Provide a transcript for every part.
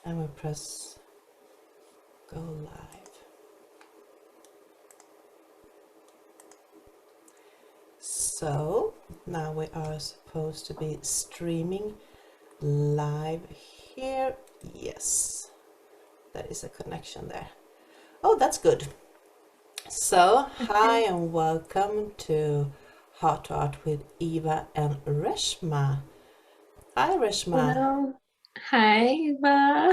And we press go live. So now we are supposed to be streaming live here. Yes, there is a connection there. Oh, that's good. So, hi and welcome to Heart to Art with Eva and Reshma. Hi, Reshma. Hello. Hi, Eva.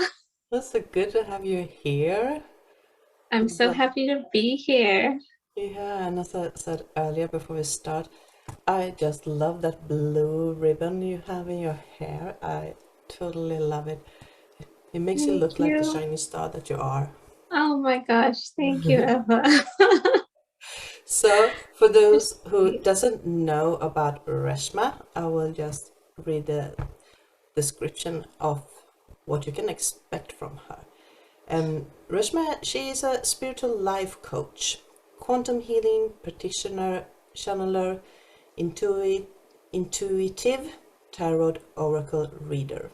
It's so good to have you here. I'm so happy to be here. Yeah, and as I said earlier before we start, I just love that blue ribbon you have in your hair. I totally love it. It makes you Thank look like the you. shiny star that you are. Oh my gosh, thank you, Eva. So, for You're those who sweet. doesn't know about Reshma, I will just read the description of what you can expect from her. Reshma, she is a spiritual life coach, quantum healing practitioner, channeler, intuitive tarot oracle reader.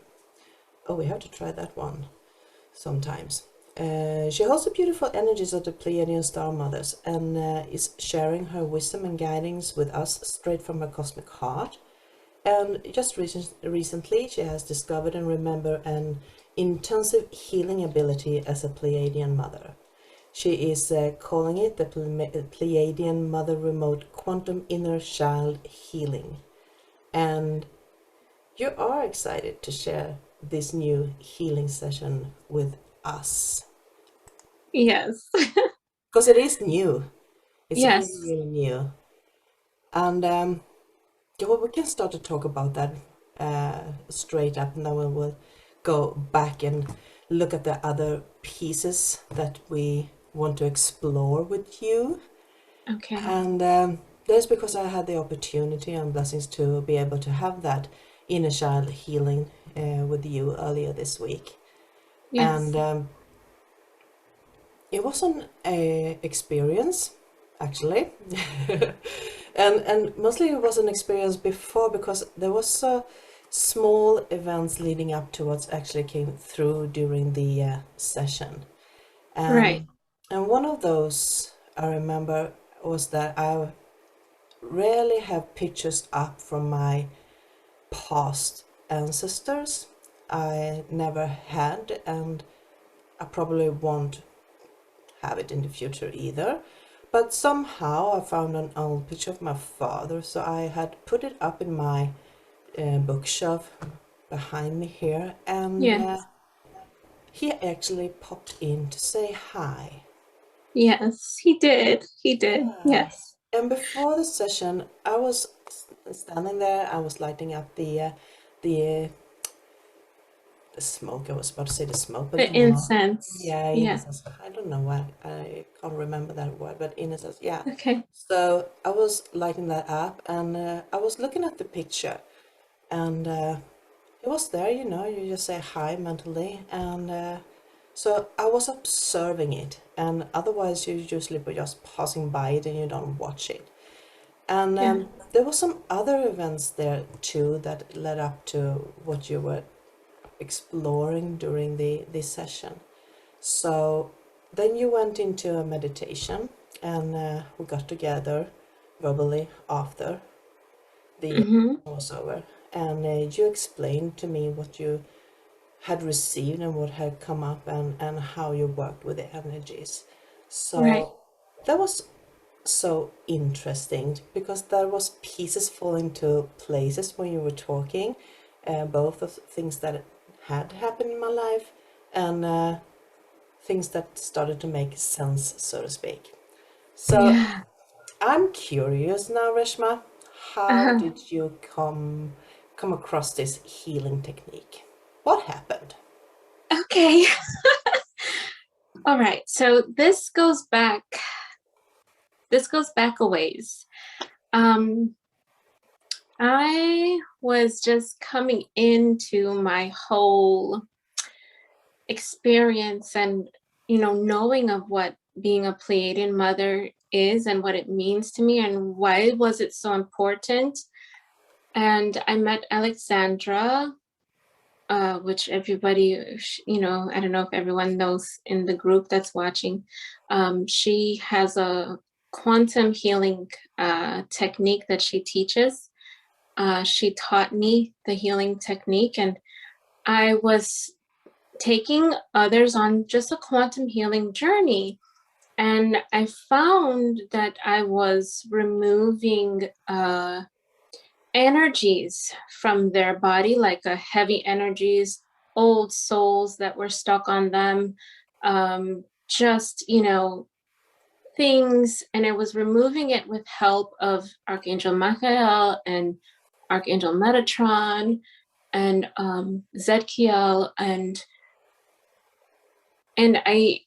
Oh, we have to try that one sometimes. She holds the beautiful energies of the Pleiadian Star Mothers and is sharing her wisdom and guidance with us straight from her cosmic heart. And just recently, she has discovered and remembered an intensive healing ability as a Pleiadian Mother. She is calling it the Pleiadian Mother Remote Quantum Inner Child Healing. And you are excited to share this new healing session with us. Yes. Because it is new. It's really, Yes. really new. And yeah, well, we can start to talk about that straight up, and then we will go back and look at the other pieces that we want to explore with you. Okay. And that's because I had the opportunity and blessings to be able to have that inner child healing with you earlier this week. And Yes. it was an experience, actually. and mostly it was an experience before because there was small events leading up to what actually came through during the session. Right. And one of those I remember was that I rarely have pictures up from my past ancestors. I never had, and I probably won't have it in the future either. But somehow I found an old picture of my father, so I had put it up in my bookshelf behind me here, and Yes. he actually popped in to say hi. Yes. He did. He did. Yeah. Yes. And before the session, I was standing there. I was lighting up the the smoke. I was about to say the smoke, but The you know, incense. yeah, Yeah. innocence. I don't know why I can't remember that word, but innocence. Yeah. Okay. So I was lighting that up, and I was looking at the picture, and it was there. You know, you just say hi mentally, and so I was observing it, and otherwise you usually were just passing by it and you don't watch it. And Yeah. there were some other events there too that led up to what you were exploring during the session. So then you went into a meditation, and we got together verbally after the Mm-hmm. was over, and you explained to me what you had received and what had come up, and how you worked with the energies. Right. So that was so interesting because there was pieces falling to places when you were talking, both of things that had happened in my life and things that started to make sense, so to speak. So Yeah. I'm curious now, Reshma, how Uh-huh. did you come across this healing technique? What happened? Okay. All right. So this goes back a ways. Um, I was just coming into my whole experience and, knowing of what being a Pleiadian mother is and what it means to me and why was it so important. And I met Alexandra which everybody, you know, I don't know if everyone knows in the group that's watching. She has a quantum healing technique that she teaches. She taught me the healing technique, and I was taking others on just a quantum healing journey. And I found that I was removing energies from their body, like heavy energies, old souls that were stuck on them, just, you know, things. And I was removing it with help of Archangel Michael and Archangel Metatron and Zedkiel. And I,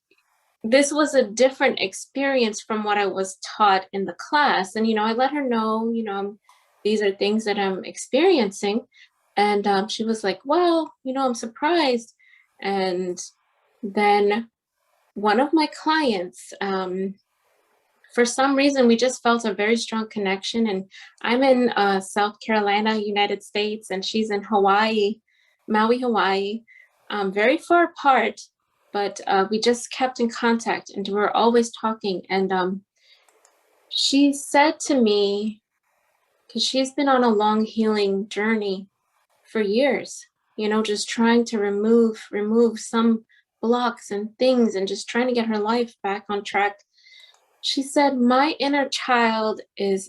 this was a different experience from what I was taught in the class. And, you know, I let her know, you know, these are things that I'm experiencing. And she was like, well, you know, I'm surprised. And then one of my clients, for some reason, we just felt a very strong connection. And I'm in South Carolina, United States, and she's in Hawaii, Maui, Hawaii, very far apart. But we just kept in contact, and we were always talking. And she said to me, because she's been on a long healing journey for years, you know, just trying to remove some blocks and things and just trying to get her life back on track. She said, my inner child is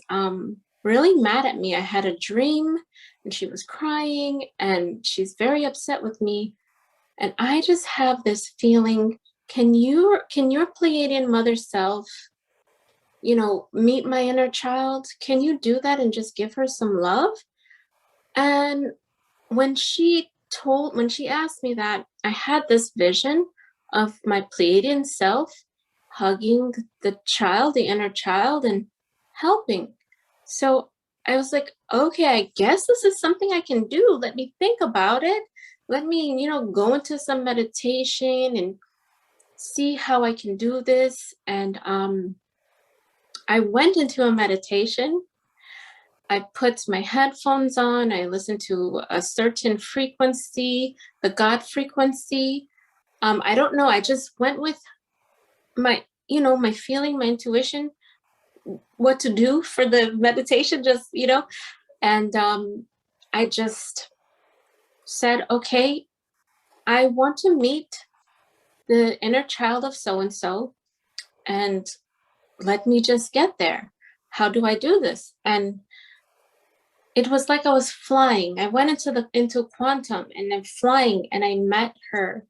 really mad at me. I had a dream and she was crying and she's very upset with me. And I just have this feeling, can your Pleiadian mother self, you know, meet my inner child? Can you do that and just give her some love? And when she asked me that, I had this vision of my Pleiadian self hugging the child, the inner child, and helping. So I was like, okay, I guess this is something I can do. Let me think about it. Let me, you know, go into some meditation and see how I can do this. And I went into a meditation. I put my headphones on. I listened to a certain frequency, the God frequency. I don't know. I just went with my, you know, my feeling, my intuition, what to do for the meditation, just, you know. And I just said, okay, I want to meet the inner child of so-and-so, and let me just get there. How do I do this? And it was like I was flying. I went into quantum and I'm flying, and I met her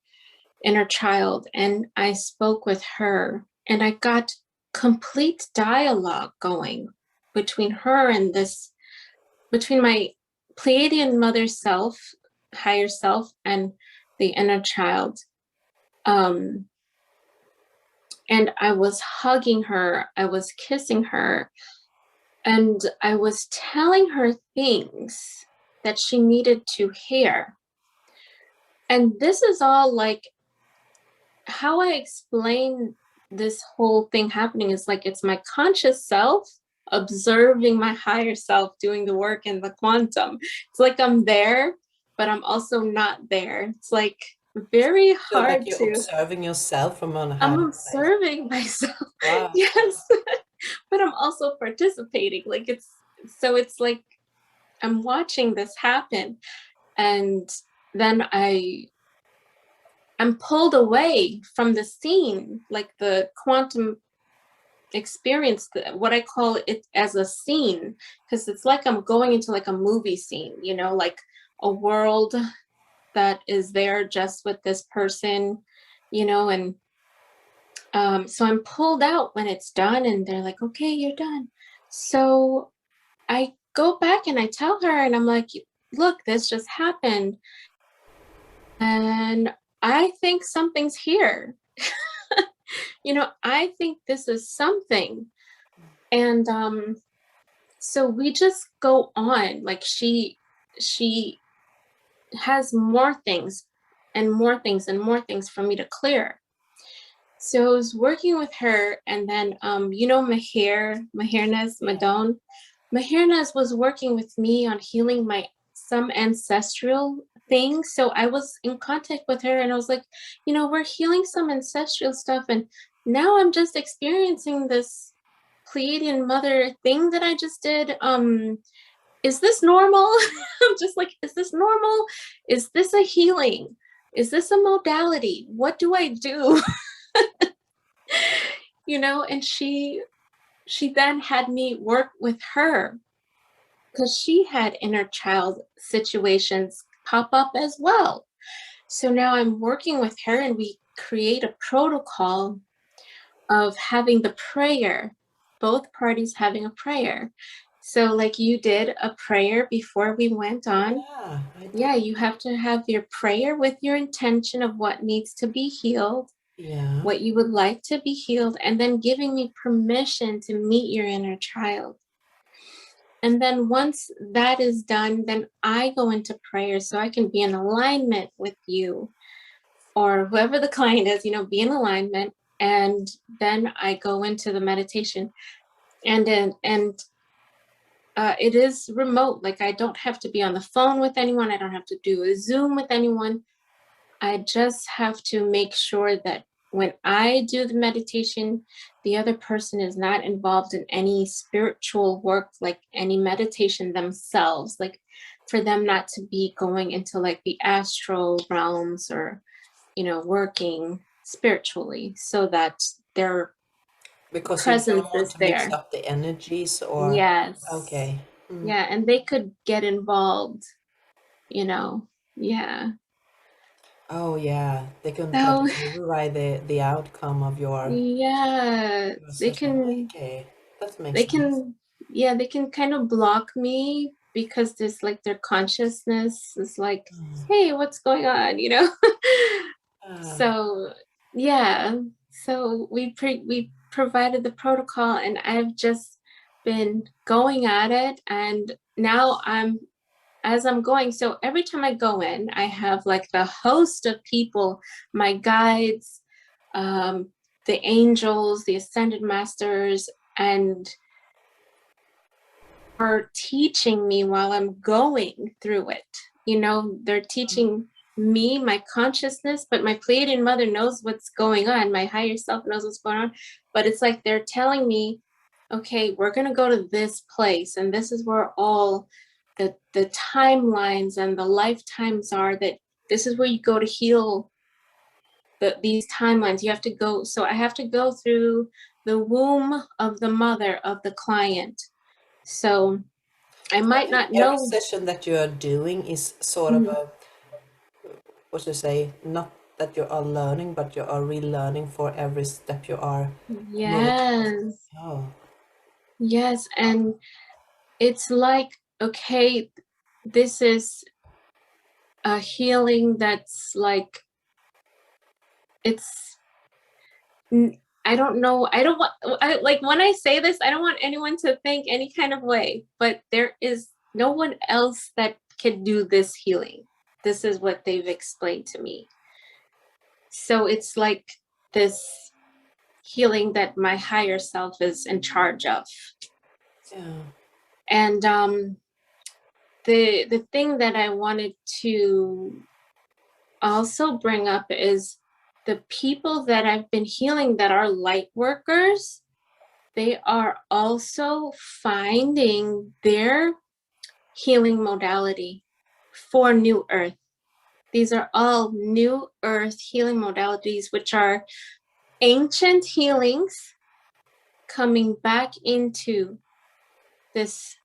inner child and I spoke with her, and I got complete dialogue going between her and this, between my Pleiadian mother self, higher self, and the inner child. And I was hugging her, I was kissing her, and I was telling her things that she needed to hear. And this is all like how I explain this whole thing happening is like it's my conscious self observing my higher self doing the work in the quantum. It's like I'm there, but I'm also not there. It's like very So like hard you're to, observing yourself from on a high I'm place. observing myself. Wow. Yes. But I'm also participating. Like it's like I'm watching this happen. And then I'm pulled away from the scene, like the quantum experience, what I call it as a scene, because it's like I'm going into like a movie scene, you know, like a world that is there just with this person, you know. And so I'm pulled out when it's done, and they're like, okay, you're done. So I go back and I tell her, and I'm like, look, this just happened. And I think something's here. You know, I think this is something. And so we just go on. Like she has more things and more things and more things for me to clear. So I was working with her, and then you know, Mahirnaz Madon was working with me on healing some ancestral thing. So I was in contact with her and I was like, you know, we're healing some ancestral stuff. And now I'm just experiencing this Pleiadian Mother thing that I just did. Is this normal? I'm just like, is this normal? Is this a healing? Is this a modality? What do I do? You know, and she then had me work with her because she had inner child situations pop up as well. So now I'm working with her and we create a protocol of having the prayer, both parties having a prayer. So like you did a prayer before we went on. Yeah, I did. Yeah, you have to have your prayer with your intention of what needs to be healed, Yeah. what you would like to be healed, and then giving me permission to meet your inner child. And then once that is done, then I go into prayer so I can be in alignment with you or whoever the client is, you know, be in alignment. And then I go into the meditation. And it is remote. Like I don't have to be on the phone with anyone. I don't have to do a Zoom with anyone. I just have to make sure that when I do the meditation, the other person is not involved in any spiritual work, like any meditation themselves, like for them not to be going into like the astral realms or, you know, working spiritually so that their Because you presence don't want is to mix there. up the energies or Yes. okay. Mm. Yeah. And they could get involved, you know. Yeah. Oh yeah, they can try So to override the outcome of yeah, your they session. can, Okay, that they makes sense. can, yeah, they can kind of block me because there's like their consciousness is like, Mm. hey, what's going on, you know? Ah, So yeah, so we provided the protocol and I've just been going at it and now as I'm going, so every time I go in, I have like the host of people, my guides, um, the angels, the ascended masters, and are teaching me while I'm going through it. You know, they're teaching me, my consciousness, but my Pleiadian mother knows what's going on. My higher self knows what's going on. But it's like they're telling me, okay, we're going to go to this place. And this is where all the timelines and the lifetimes are, that this is where you go to heal these timelines. You have to go. So I have to go through the womb of the mother of the client. So I might not every know. session that you are doing is sort of Mhm. a, what to say, not that you are learning, but you are relearning for every step you are moving. Yes, Oh, yes. And it's like, okay, this is a healing that's like, it's, I don't know. I don't want, like when I say this, I don't want anyone to think any kind of way, but there is no one else that can do this healing. This is what they've explained to me. So it's like this healing that my higher self is in charge of. yeah. And the thing that I wanted to also bring up is the people that I've been healing that are light workers, they are also finding their healing modality for New Earth. These are all New Earth healing modalities, which are ancient healings coming back into this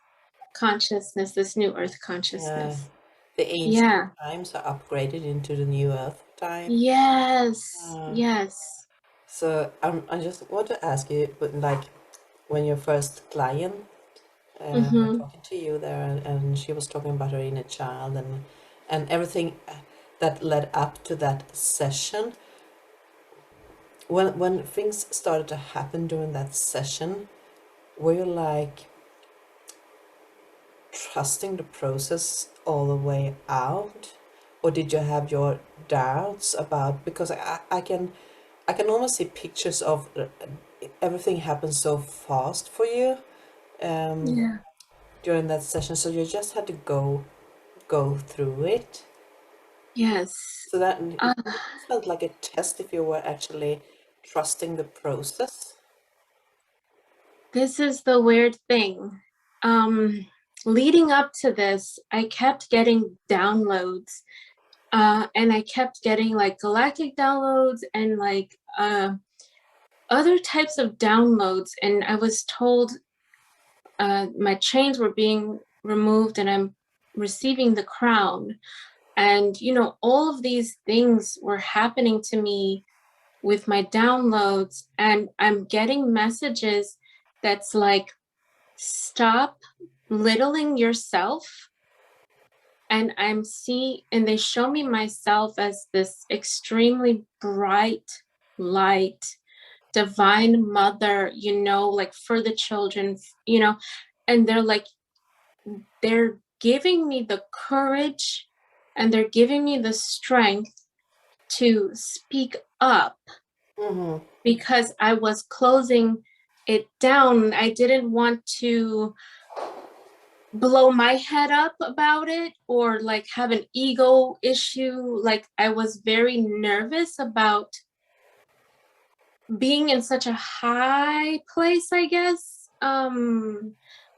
consciousness, this New Earth Yeah, consciousness. the ancient Yeah. times are upgraded into the new earth time. Yes. Uh, Yes. so I just want to ask you, but like when your first client Mm-hmm. talking to you there, and she was talking about her inner child and everything that led up to that session. When things started to happen during that session, were you like trusting the process all the way out, or did you have your doubts about, because I can almost see pictures of everything happens so fast for you um, Yeah. during that session, so you just had to go through it. Yes. So that Uh, it felt like a test if you were actually trusting the process. this is the weird thing. Leading up to this, I kept getting downloads. And I kept getting like galactic downloads and like other types of downloads. And I was told my chains were being removed and I'm receiving the crown. And, you know, all of these things were happening to me with my downloads. And I'm getting messages that's like, stop littling yourself. And and they show me myself as this extremely bright light, divine mother, you know, like for the children, you know, and they're giving me the courage and they're giving me the strength to speak up Mm-hmm. because I was closing it down. I didn't want to blow my head up about it or like have an ego issue. Like I was very nervous about being in such a high place, I guess,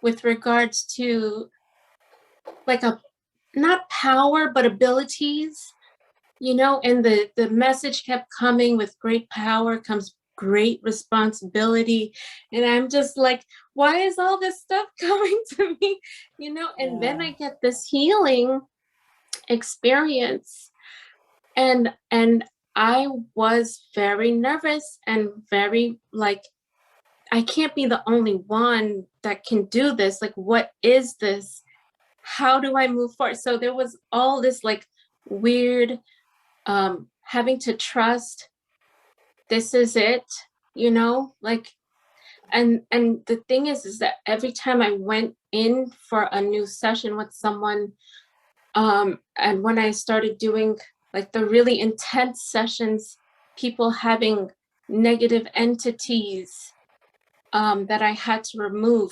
with regards to like a not power but abilities, you know. And the message kept coming, with great power comes great responsibility. And I'm just like, why is all this stuff coming to me, you know? And then Yeah. I get this healing experience, and I was very nervous and very like, I can't be the only one that can do this. Like, what is this? How do I move forward? So there was all this like weird having to trust this is it, you know, like. And the thing is that every time I went in for a new session with someone, and when I started doing like the really intense sessions, people having negative entities that I had to remove,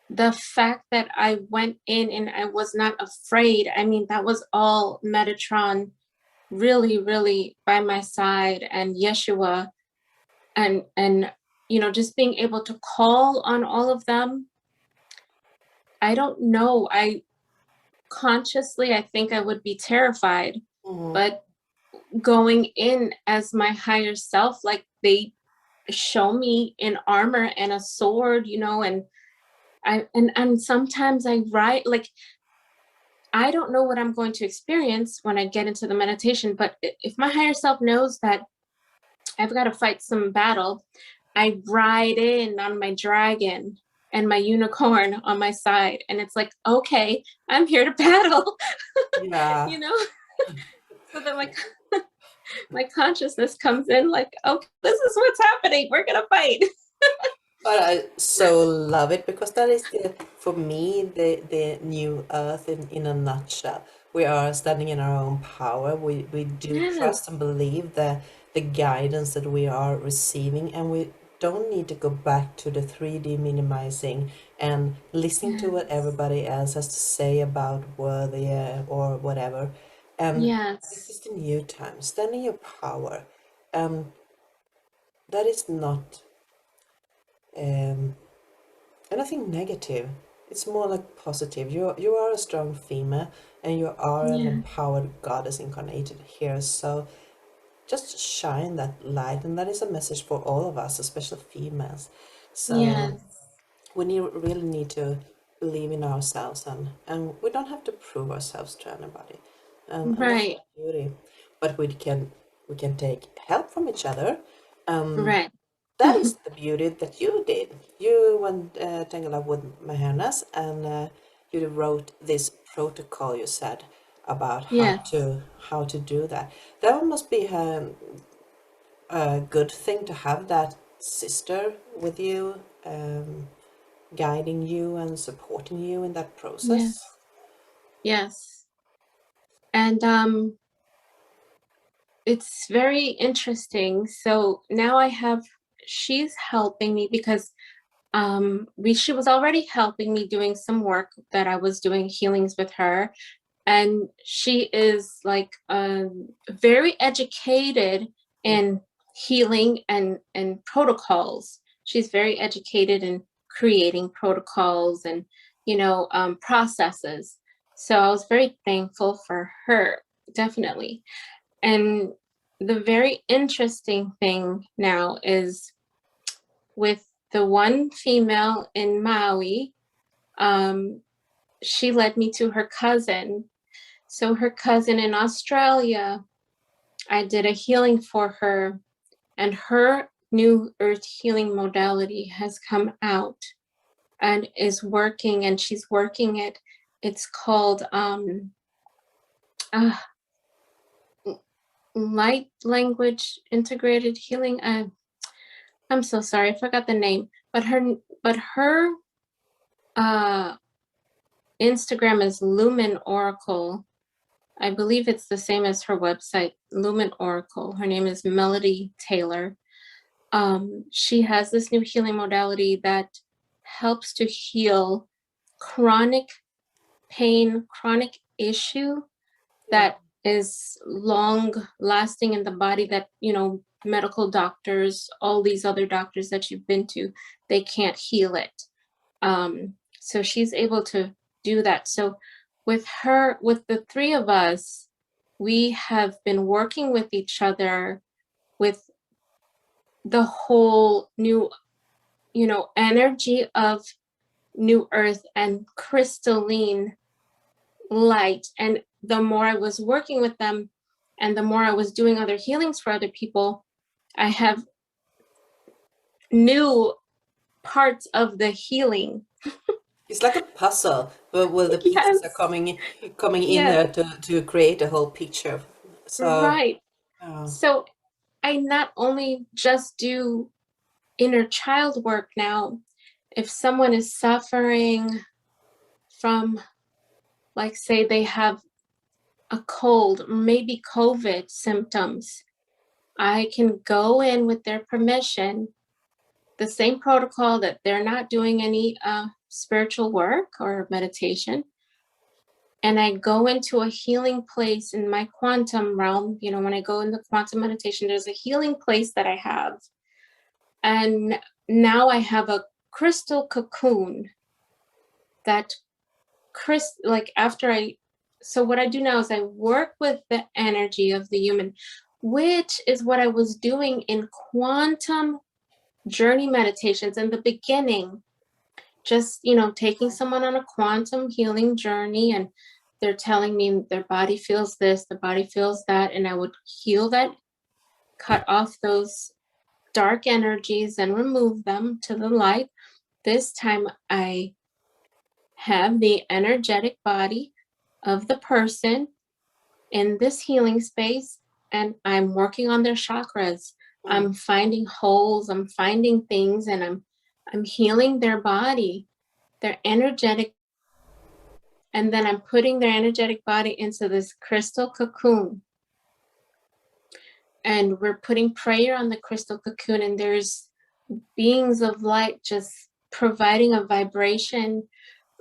the fact that I went in and I was not afraid, I mean, that was all Metatron really, really by my side, and Yeshua, and you know, just being able to call on all of them. I don't know, I consciously, I think I would be terrified, Mm-hmm. but going in as my higher self, like they show me in armor and a sword, you know. And and sometimes I write like, I don't know what I'm going to experience when I get into the meditation, but if my higher self knows that I've got to fight some battle, I ride in on my dragon and my unicorn on my side. And it's like, okay, I'm here to battle, Yeah. you know? So that my consciousness comes in like, okay, this is what's happening. We're going to fight. But I so love it because that is for me the new earth in a nutshell. We are standing in our own power. We do trust Yes. and believe the guidance that we are receiving, and we don't need to go back to the 3D minimizing and listening to what Yes. everybody else has to say about worthy or whatever. And this Yes. is the new time. Stand in your power. Um, that is not um, anything negative. It's more like positive. You are a strong female and you are an Yeah. empowered goddess incarnated here. So just shine that light, and that is a message for all of us, especially females. So Yes. really need to believe in ourselves, and we don't have to prove ourselves to anybody. And that's Right. the beauty. But we can take help from each other. Right. That is the beauty that you did. You went tangled up with Mahernas, and you wrote this protocol. You said about Yes. how to do that. That must be a good thing to have that sister with you, guiding you and supporting you in that process. Yes. Yes. And it's very interesting. So now she's helping me because she was already helping me doing some work that I was doing healings with her. And she is like very educated in healing and protocols. She's very educated in creating protocols and, you know, processes. So I was very thankful for her, definitely. And the very interesting thing now is with the one female in Maui, she led me to her cousin. So her cousin in Australia, I did a healing for her, and her new earth healing modality has come out and is working, and she's working it. It's called uh, light language integrated healing. I'm so sorry, I forgot the name, but her Instagram is Lumen Oracle. I believe it's the same as her website, Lumen Oracle. Her name is Melody Taylor. She has this new healing modality that helps to heal chronic pain, chronic issue that is long lasting in the body, that, you know, medical doctors, all these other doctors that you've been to, they can't heal it. So she's able to do that. So with her, with the three of us, we have been working with each other with the whole new, you know, energy of new earth and crystalline light. And the more I was working with them and the more I was doing other healings for other people, I have new parts of the healing. It's like a puzzle where the pieces are Yes, coming in yes, there to create a whole picture. So, right. oh, So I not only just do inner child work now, if someone is suffering from, like, say they have a cold, maybe COVID symptoms, I can go in with their permission, the same protocol that they're not doing any spiritual work or meditation. And I go into a healing place in my quantum realm. You know, when I go into quantum meditation, there's a healing place that I have. And now I have a crystal cocoon that like after so what I do now is I work with the energy of the human, which is what I was doing in quantum journey meditations in the beginning. Just, you know, taking someone on a quantum healing journey, and they're telling me their body feels this, the body feels that, and I would heal that, cut off those dark energies and remove them to the light. This time I have the energetic body of the person in this healing space, and I'm working on their chakras. I'm finding holes, I'm finding things, and I'm healing their body, their energetic, and then I'm putting their energetic body into this crystal cocoon. And we're putting prayer on the crystal cocoon, and there's beings of light just providing a vibration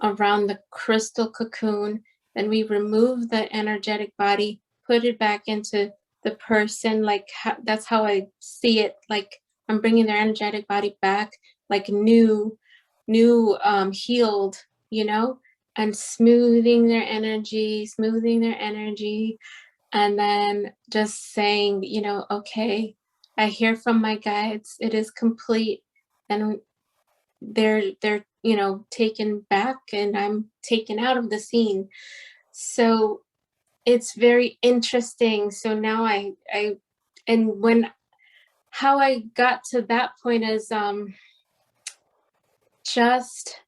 around the crystal cocoon. Then we remove the energetic body, put it back into the person. Like that's how I see it. Like I'm bringing their energetic body back, like new, healed, you know, and smoothing their energy, and then just saying, you know, okay, I hear from my guides, it is complete. And they're you know, taken back, and I'm taken out of the scene. So it's very interesting. So now I and when how I got to that point is just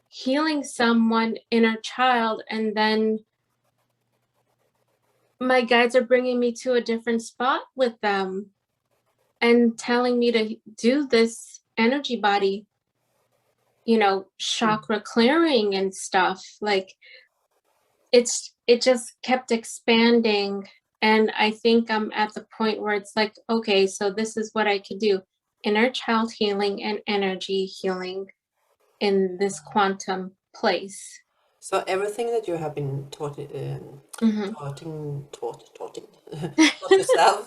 healing someone inner child, and then my guides are bringing me to a different spot with them and telling me to do this energy body, you know, chakra clearing and stuff. Like it just kept expanding. And I think I'm at the point where it's like, okay, so this is what I could do: inner child healing and energy healing in this quantum place. So everything that you have been taught, Mm-hmm. taught yourself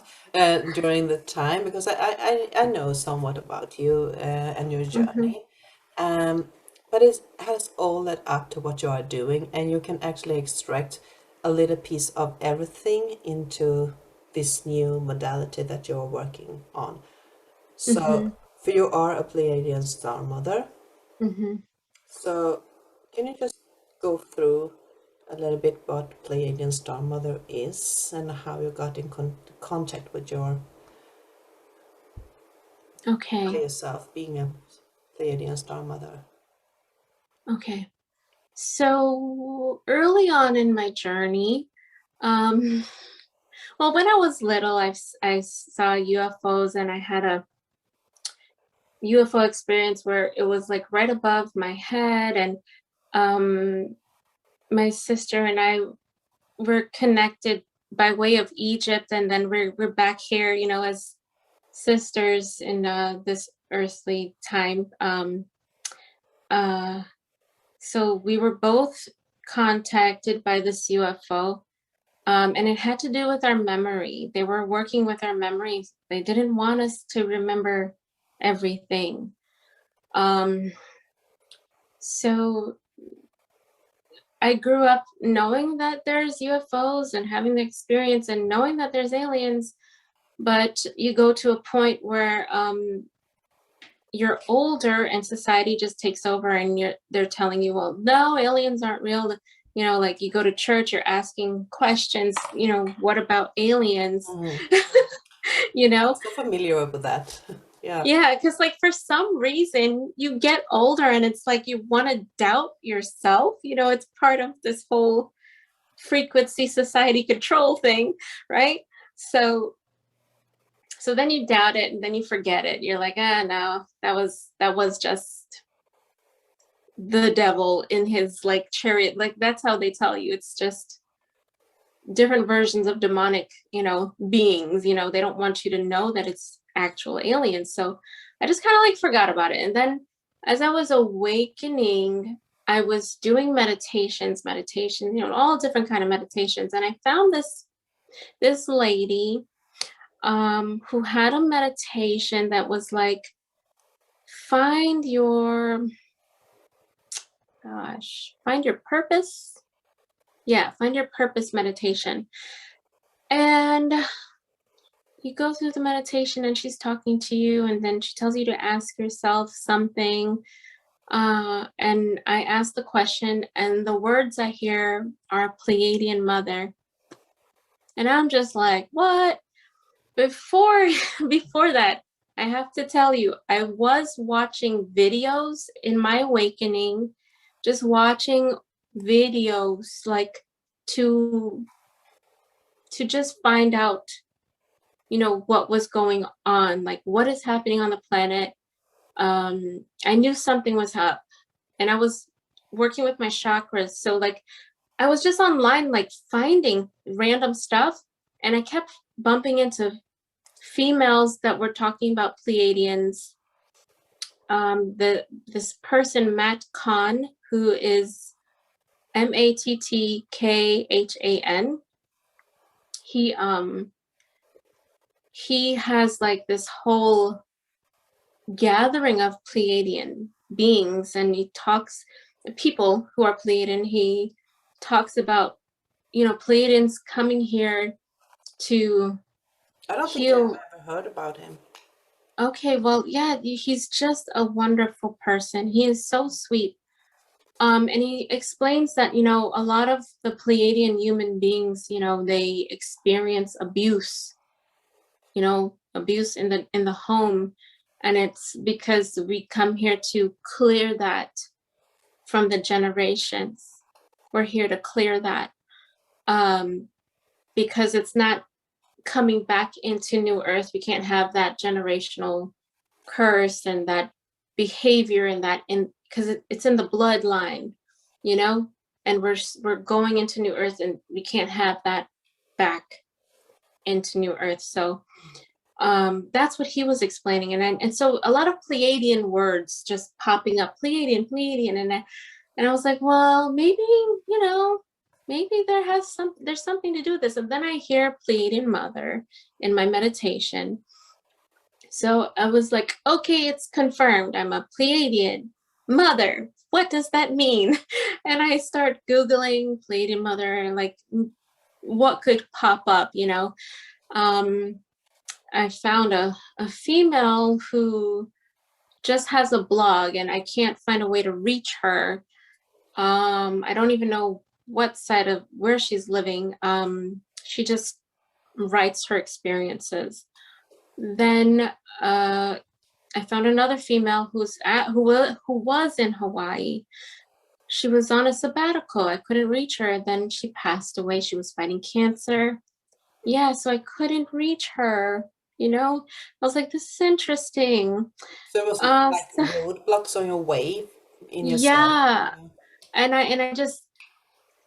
during the time, because I know somewhat about you and your Mm-hmm. journey, um, but it has all led up to what you are doing, and you can actually extract a little piece of everything into this new modality that you're working on. Mm-hmm. So, for you are a Pleiadian Star Mother. Mm-hmm. So, can you just go through a little bit what Pleiadian Star Mother is and how you got in contact with your Okay. higher self, being a Pleiadian Star Mother? Okay. So early on in my journey, um, well, when I was little, I saw UFOs, and I had a UFO experience where it was like right above my head, and um, my sister and I were connected by way of Egypt, and then we're back here, as sisters in this earthly time. Uh, so we were both contacted by this UFO. And it had to do with our memory. They were working with our memories. They didn't want us to remember everything. Um, so I grew up knowing that there's UFOs and having the experience and knowing that there's aliens, but you go to a point where you're older and society just takes over, and they're telling you, well, no, aliens aren't real. Like you go to church, you're asking questions, what about aliens? Mm-hmm. you know So familiar with that. Yeah. yeah, because like for some reason you get older and it's like you want to doubt yourself. It's part of this whole frequency society control thing, right? So then you doubt it, and then you forget it. You're like, no, that was just the devil in his like chariot. Like that's how they tell you. It's just different versions of demonic, beings. They don't want you to know that it's actual aliens. So I just kind of like forgot about it. And then as I was awakening, I was doing meditation, all different kind of meditations. And I found this lady who had a meditation that was like, find your find your purpose. Yeah, find your purpose meditation. And you go through the meditation and she's talking to you, and then she tells you to ask yourself something. And I ask the question, and the words I hear are Pleiadian Mother. And I'm just like, what? Before before that, I have to tell you, I was watching videos in my awakening, just watching videos like to just find out, what was going on, like what is happening on the planet. I knew something was up, and I was working with my chakras. So like I was just online, like finding random stuff, and I kept bumping into females that were talking about Pleiadians. This person, Matt Kahn, who is Mattkhan, he has like this whole gathering of Pleiadian beings, and he talks people who are Pleiadian. He talks about Pleiadians coming here to I don't think I've heal. ever heard about him. Okay, well, yeah, he's just a wonderful person. He is so sweet. And he explains that, a lot of the Pleiadian human beings, they experience abuse, abuse in the home. And it's because we come here to clear that from the generations. We're here to clear that, because it's not coming back into New Earth. We can't have that generational curse and that behavior and that, because it's in the bloodline, and we're going into New Earth, and we can't have that back into New Earth. So that's what he was explaining. And so a lot of Pleiadian words just popping up, Pleiadian, and And I was like, well, maybe, you know, maybe there's something to do with this. And then I hear Pleiadian Mother in my meditation. So I was like, okay, it's confirmed. I'm a Pleiadian Mother. What does that mean? And I start Googling Pleiadian Mother, like what could pop up, you know. I found a female who just has a blog, and I can't find a way to reach her. I don't even know what side of where she's living. She just writes her experiences. Then I found another female who was in Hawaii. She was on a sabbatical. I couldn't reach her. Then she passed away. She was fighting cancer. Yeah, so I couldn't reach her. You know, I was like, this is interesting. So it was like So, roadblocks on your way in yourself. yeah, and I just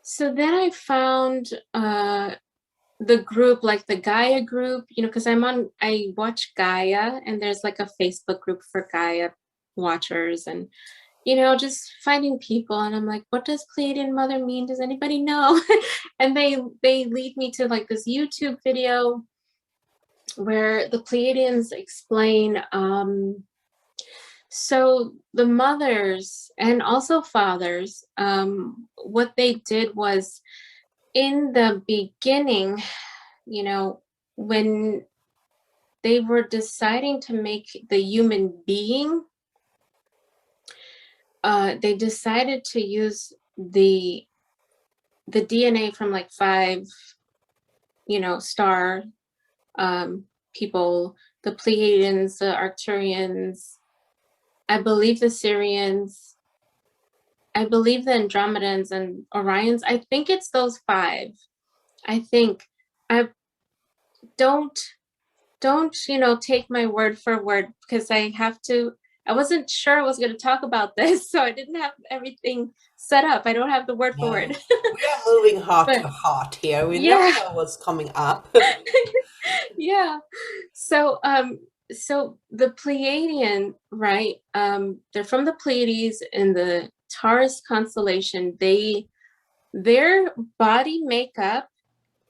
so then I found the group, like the Gaia group, you know, because I watch Gaia, and there's like a Facebook group for Gaia watchers, and you know, just finding people, and I'm like, what does Pleiadian Mother mean? Does anybody know? And they lead me to like this YouTube video where the Pleiadians explain so the mothers and also fathers, what they did was in the beginning, you know, when they were deciding to make the human being, they decided to use the DNA from like 5, you know, star people, the Pleiadians, the Arcturians, I believe the Syrians, I believe the Andromedans and Orions. I think it's those 5. I think. I don't you know, take my word for word, because I wasn't sure I was going to talk about this, so I didn't have everything set up. I don't have the word for Yeah. word. We are moving heart But to heart here. We never yeah. know what's coming up. Yeah. So so the Pleiadian, right? They're from the Pleiades in the Taurus constellation. Their body makeup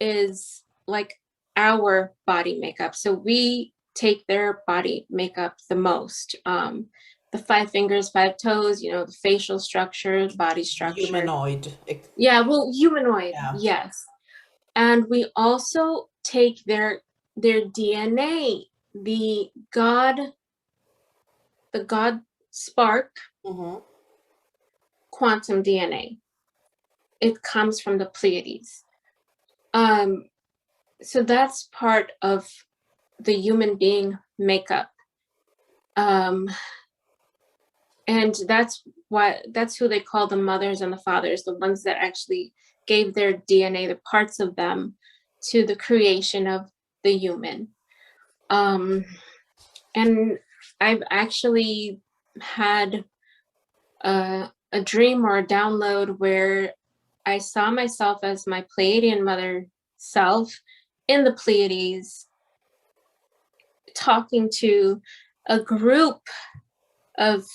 is like our body makeup. So we take their body makeup the most. The 5 fingers, 5 toes, you know, the facial structure, body structure. Humanoid. Yeah, well, humanoid, Yeah. yes. And we also take their DNA, the God spark, Mm-hmm. quantum DNA. It comes from the Pleiades. So that's part of the human being makeup. And that's who they call the mothers and the fathers, the ones that actually gave their DNA, the parts of them, to the creation of the human. And I've actually had a dream or a download where I saw myself as my Pleiadian mother self in the Pleiades, talking to a group of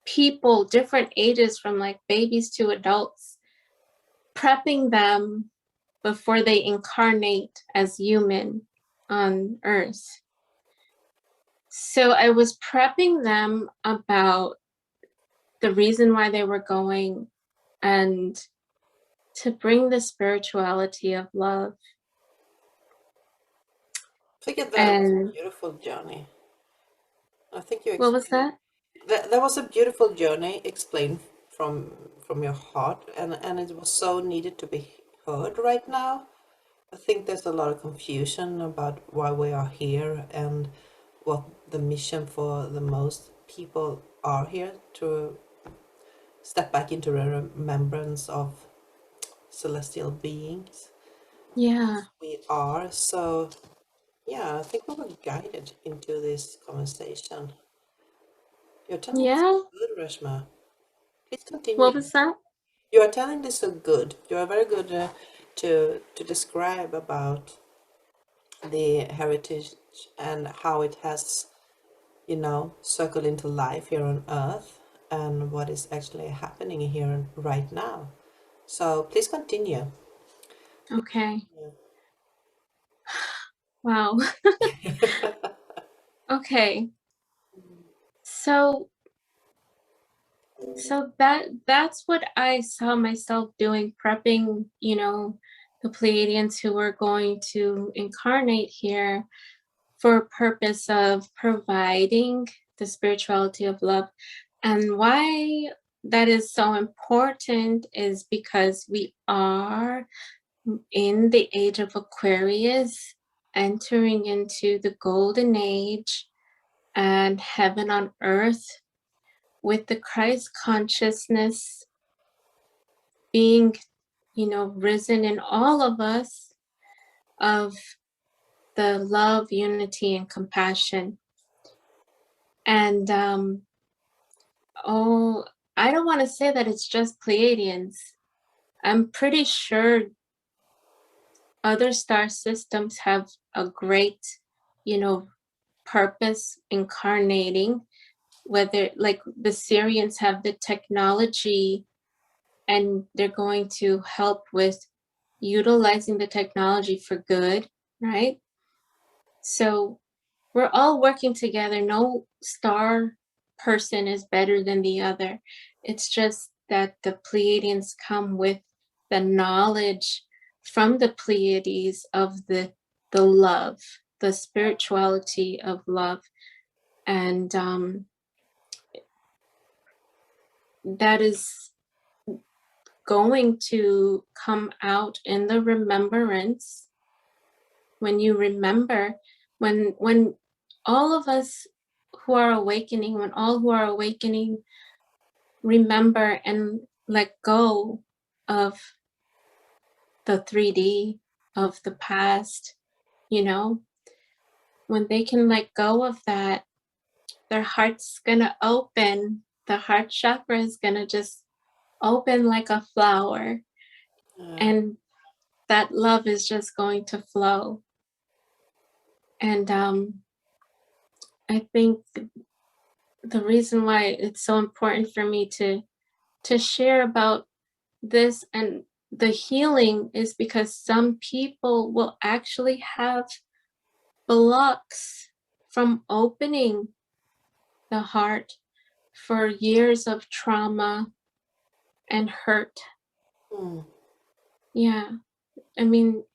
people, different ages, from like babies to adults, prepping them before they incarnate as human on Earth. So I was prepping them about the reason why they were going, and to bring the spirituality of love. I think that was a And beautiful journey. I think you what was explained that? that was a beautiful journey explained from your heart, and it was so needed to be heard right now. I think there's a lot of confusion about why we are here and what the mission for the most people are here, to step back into remembrance of celestial beings. Yeah. We are. So yeah, I think we were guided into this conversation. You're telling this Yeah. good, Reshma. Please What continue. was that? You are telling this so good. You are very good to describe about the heritage and how it has, circled into life here on Earth. and what is actually happening here and right now. So please continue. Okay. Wow. Okay. So that's what I saw myself doing, prepping, the Pleiadians who were going to incarnate here for a purpose of providing the spirituality of love. And why that is so important is because we are in the age of Aquarius, entering into the golden age and heaven on earth, with the Christ consciousness being, risen in all of us, of the love, unity, and compassion. And I don't want to say that it's just Pleiadians. I'm pretty sure other star systems have a great, purpose incarnating, whether like the Syrians have the technology and they're going to help with utilizing the technology for good, right? So we're all working together. No star person is better than the other. It's just that the Pleiadians come with the knowledge from the Pleiades of the love, the spirituality of love. And that is going to come out in the remembrance. When you remember, when all of us who are awakening, when all who are awakening remember and let go of the 3D, of the past, when they can let go of that, their heart's gonna open. The heart chakra is gonna just open like a flower, and that love is just going to flow. And I think the reason why it's so important for me to share about this and the healing is because some people will actually have blocks from opening the heart for years of trauma and hurt. Yeah. I mean,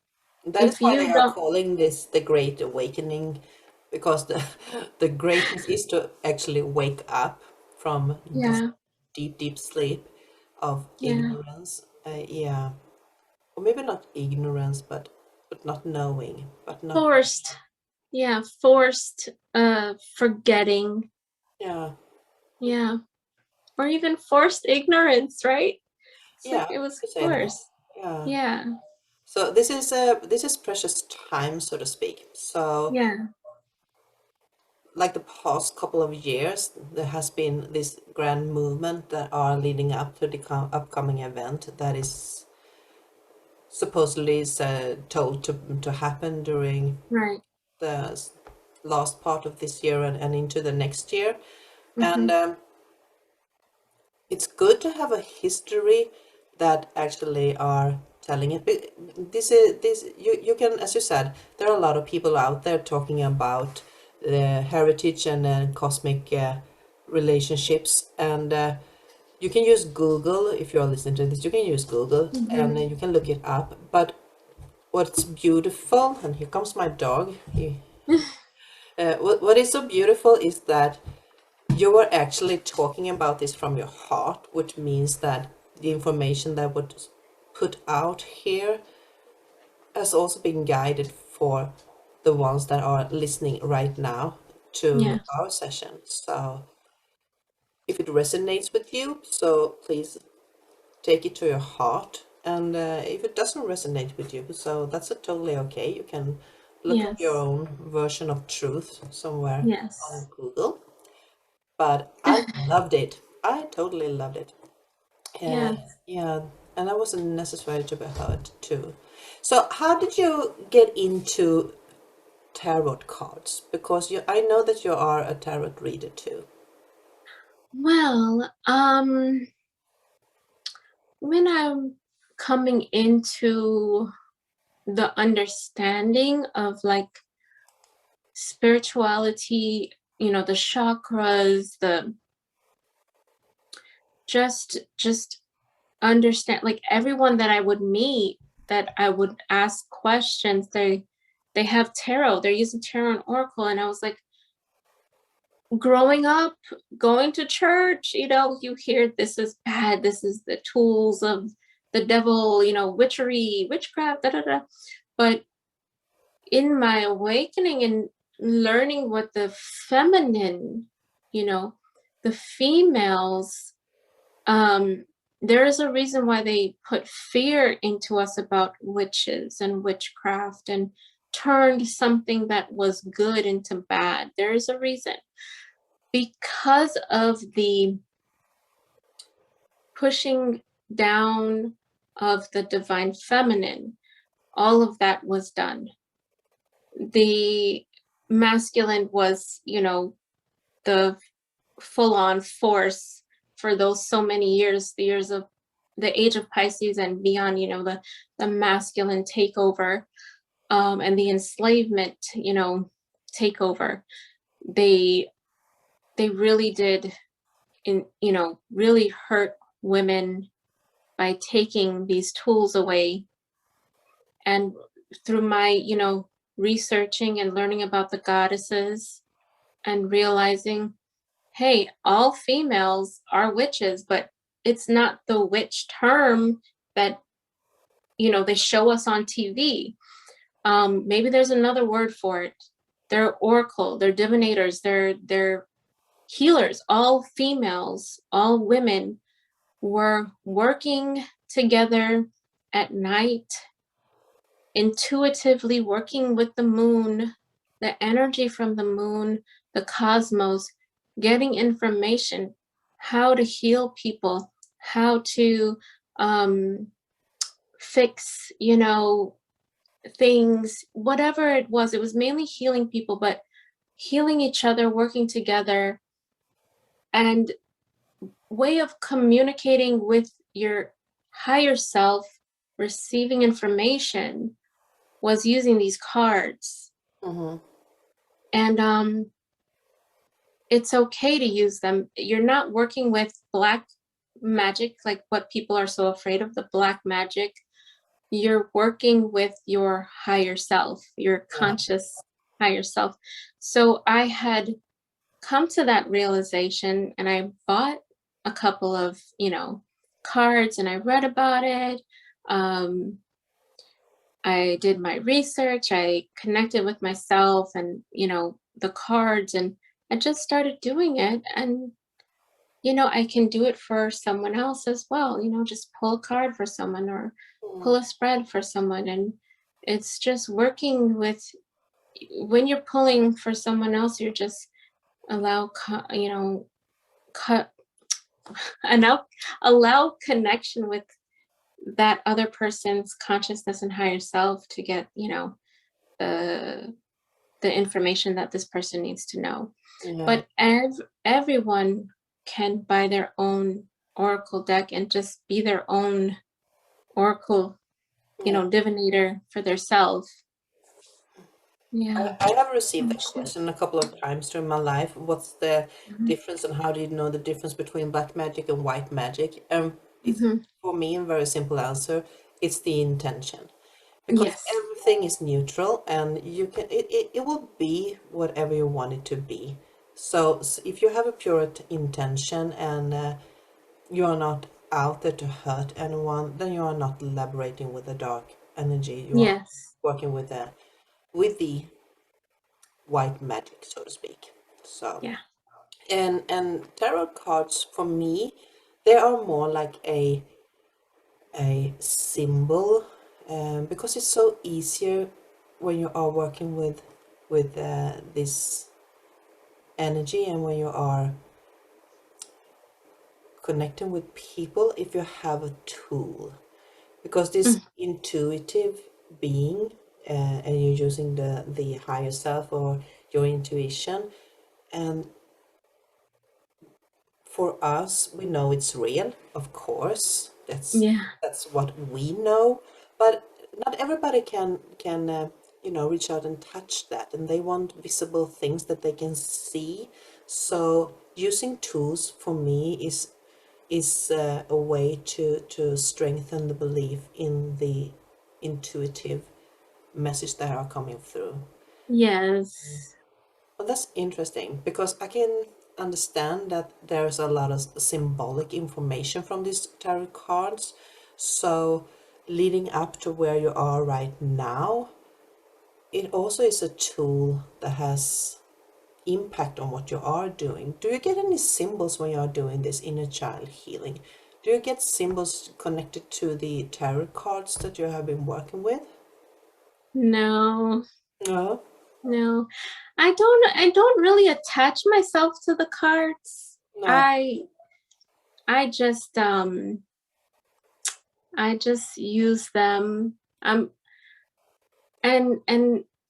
That is if why they you are don't, calling this the Great Awakening, because the greatness is to actually wake up from this yeah, deep, deep sleep of yeah, ignorance. Yeah, or maybe not ignorance, but not knowing, but not. forced, forced forgetting, Yeah, yeah, or even forced ignorance, right? It's like yeah, it was you say that. forced. Yeah. Yeah, So this is precious time, so to speak. So yeah, like the past couple of years, there has been this grand movement that are leading up to the upcoming event that is supposedly told to happen during right. the last part of this year and into the next year. Mm-hmm. And it's good to have a history that actually are telling it. This you can, as you said, there are a lot of people out there talking about the heritage and cosmic relationships, and you can use Google. If you're listening to this, you can use Google Mm-hmm. and you can look it up. But what's beautiful, and here comes my dog. What is so beautiful is that you were actually talking about this from your heart, which means that the information that was put out here has also been guided for the ones that are listening right now to Yeah, our session. So if it resonates with you, so please take it to your heart. And if it doesn't resonate with you, so that's totally okay. You can look up your yes, own version of truth somewhere on yes, Google. But I loved it. I totally loved it. yes. Yeah, and that was necessary to be heard too. So, how did you get into tarot cards? Because I know that you are a tarot reader too. Well, when I'm coming into the understanding of like spirituality, you know, the chakras, the just understand, like everyone that I would meet, that I would ask questions, they have tarot, they're using tarot and oracle, and I was like, growing up, going to church, you know, you hear this is bad, this is the tools of the devil, you know, witchery, witchcraft, da da da. But in my awakening and learning what the feminine, you know, the females, um, there is a reason why they put fear into us about witches and witchcraft and turned something that was good into bad. There is a reason. Because of the pushing down of the divine feminine, all of that was done. The masculine was, you know, the full-on force for those so many years, the years of the age of Pisces and beyond, you know, the masculine takeover, and the enslavement, you know, takeover. They they really did, you know, really hurt women by taking these tools away. And through my, you know, researching and learning about the goddesses and realizing, hey, all females are witches, but it's not the witch term that, you know, they show us on TV. Maybe there's another word for it. They're oracle, they're divinators, they're healers. All females, all women were working together at night, intuitively working with the moon, the energy from the moon, the cosmos, getting information, how to heal people, how to fix, you know, things, whatever it was mainly healing people, but healing each other, working together, and way of communicating with your higher self, receiving information, was using these cards. Mm-hmm. And it's okay to use them. You're not working with black magic, like what people are so afraid of, the black magic. You're working with your higher self, your Yeah. conscious higher self. So I had come to that realization, and I bought a couple of, you know, cards, and I read about it. I did my research, I connected with myself and, you know, the cards, and I just started doing it. And, you know, I can do it for someone else as well, you know, just pull a card for someone or pull Mm. a spread for someone. And it's just working with, when you're pulling for someone else, you're just you know, cut, allow connection with that other person's consciousness and higher self to get, you know, the the information that this person needs to know. Yeah. But everyone can buy their own oracle deck and just be their own oracle, you Yeah. know, divinator for their self. Yeah. I have received that question a couple of times during my life. What's the Mhm. difference, and how do you know the difference between black magic and white magic? It's, Mhm. for me, a very simple answer. It's the intention, because Yes. everything is neutral, and you can it will be whatever you want it to be. So, if you have a pure intention, and you are not out there to hurt anyone, then you are not elaborating with the dark energy. You are Yes. working with the white magic, so to speak. So, Yeah. and tarot cards for me, they are more like a symbol, because it's so easier when you are working with this energy, and when you are connecting with people, if you have a tool, because this Mm. intuitive being, and you're using the higher self or your intuition. And for us, we know it's real, of course. Yeah. That's what we know, but not everybody can reach out and touch that, and they want visible things that they can see. So using tools for me is a way to strengthen the belief in the intuitive message that are coming through. Yes. Well, that's interesting because I can understand that there's a lot of symbolic information from these tarot cards. So, leading up to where you are right now, it also is a tool that has impact on what you are doing. Do you get any symbols when you are doing this inner child healing? Do you get symbols connected to the tarot cards that you have been working with? No. No. No. I don't really attach myself to the cards. No. I just I just use them. And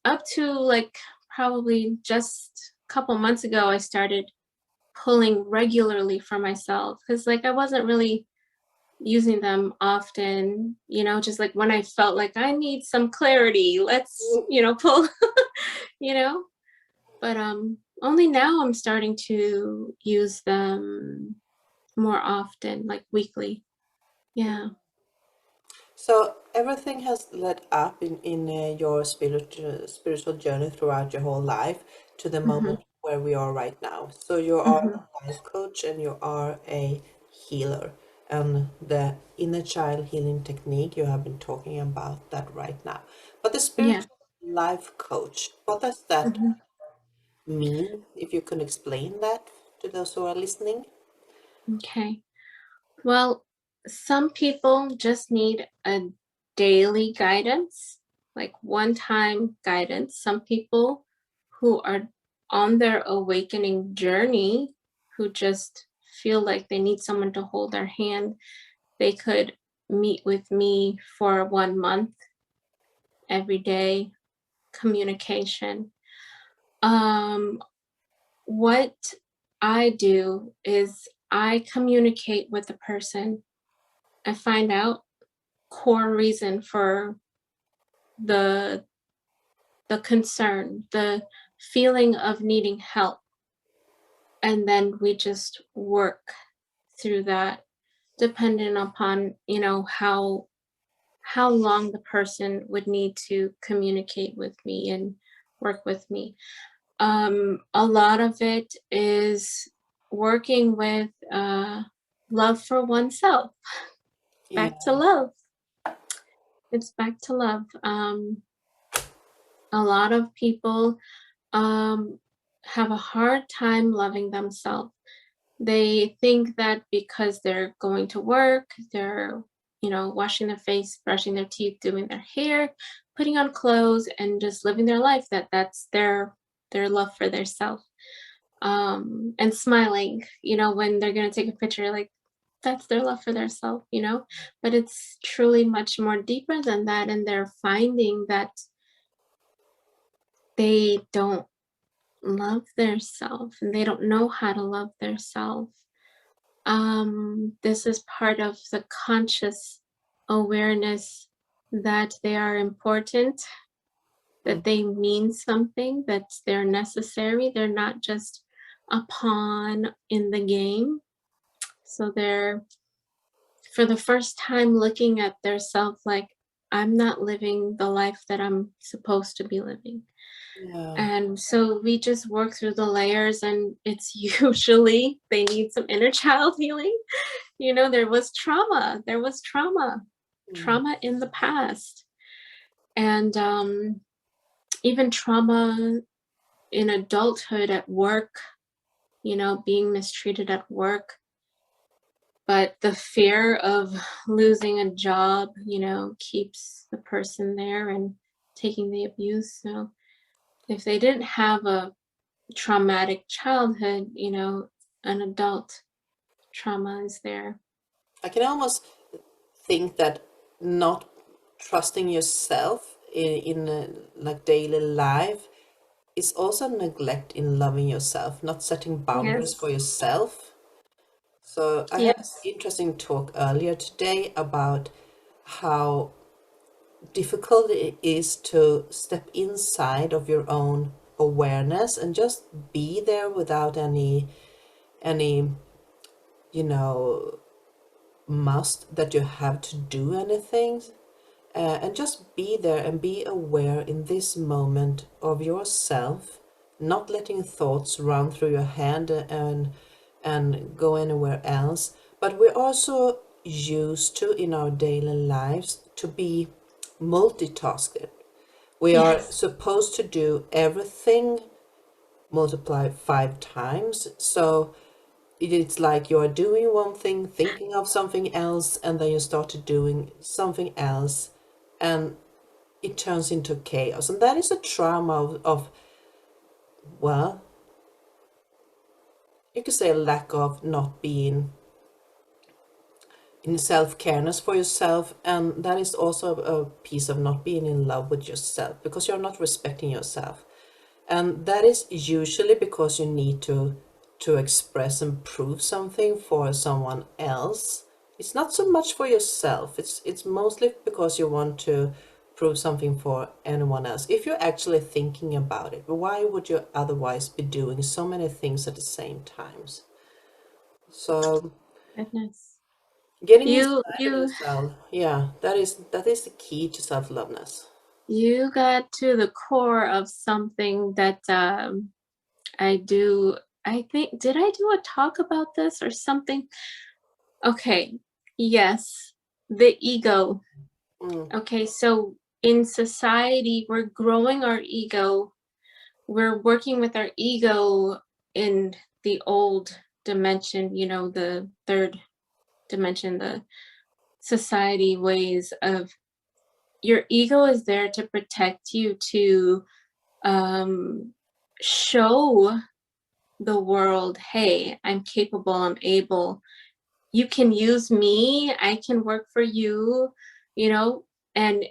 up to like probably just a couple months ago, I started pulling regularly for myself because like I wasn't really using them often, just like when I felt like I need some clarity, let's, pull, you know. But only now I'm starting to use them more often, like weekly. Yeah. So everything has led up in your spiritual journey throughout your whole life to the Hmm. moment where we are right now. So you are Hmm. a life coach and you are a healer. And the inner child healing technique, you have been talking about that right now. But the Yeah. spiritual life coach, what does that Hmm. mean? If you can explain that to those who are listening. Okay. Well, some people just need a daily guidance, like one time guidance. Some people who are on their awakening journey, who just feel like they need someone to hold their hand, they could meet with me for 1 month every day, communication. Um, what I do is I communicate with the person. I find out core reason for the the concern, the feeling of needing help, and then we just work through that depending upon, how long the person would need to communicate with me and work with me. A lot of it is working with love for oneself. Yeah. Back to love. It's back to love. A lot of people um, have a hard time loving themselves. They think that because they're going to work, they're, washing their face, brushing their teeth, doing their hair, putting on clothes, and just living their life, that's their love for their self. And smiling, when they're gonna take a picture, like that's their love for their self, But it's truly much more deeper than that, and they're finding that they don't love their self and they don't know how to love their self. This is part of the conscious awareness that they are important, Mm. that they mean something, that they're necessary. They're not just a pawn in the game. So they're, for the first time, looking at their self like, I'm not living the life that I'm supposed to be living. Yeah. And so we just work through the layers, and it's usually they need some inner child healing. There was Mm. trauma in the past. And even trauma in adulthood at work, being mistreated at work. But the fear of losing a job, keeps the person there and taking the abuse. So if they didn't have a traumatic childhood, an adult trauma is there. I can almost think that not trusting yourself in like daily life is also neglect in loving yourself, not setting boundaries Yes. for yourself. So I had Yes. an interesting talk earlier today about how difficult it is to step inside of your own awareness and just be there without any you know must that you have to do anything, and just be there and be aware in this moment of yourself, not letting thoughts run through your head and go anywhere else. But we're also used to in our daily lives to be multitasking. We are Yes. supposed to do everything multiplied 5 times. So it's like you are doing one thing, thinking of something else, and then you started doing something else, and it turns into chaos. And that is a trauma of well, you could say a lack of not being in self-careness for yourself, and that is also a piece of not being in love with yourself because you're not respecting yourself. And that is usually because you need to express and prove something for someone else. It's not so much for yourself. It's mostly because you want to prove something for anyone else. If you're actually thinking about it, why would you otherwise be doing so many things at the same times? So Goodness. getting You inside of you yourself, yeah, that is the key to self-loveness. you got to the core of something that I do. I think, did I do a talk about this or something? Okay. Yes. The ego. Mm, Okay, so in society, we're growing our ego. We're working with our ego in the old dimension, the third dimension, the society ways of your ego is there to protect you, to um, show the world, hey, I'm capable, I'm able, you can use me, I can work for you, you know, and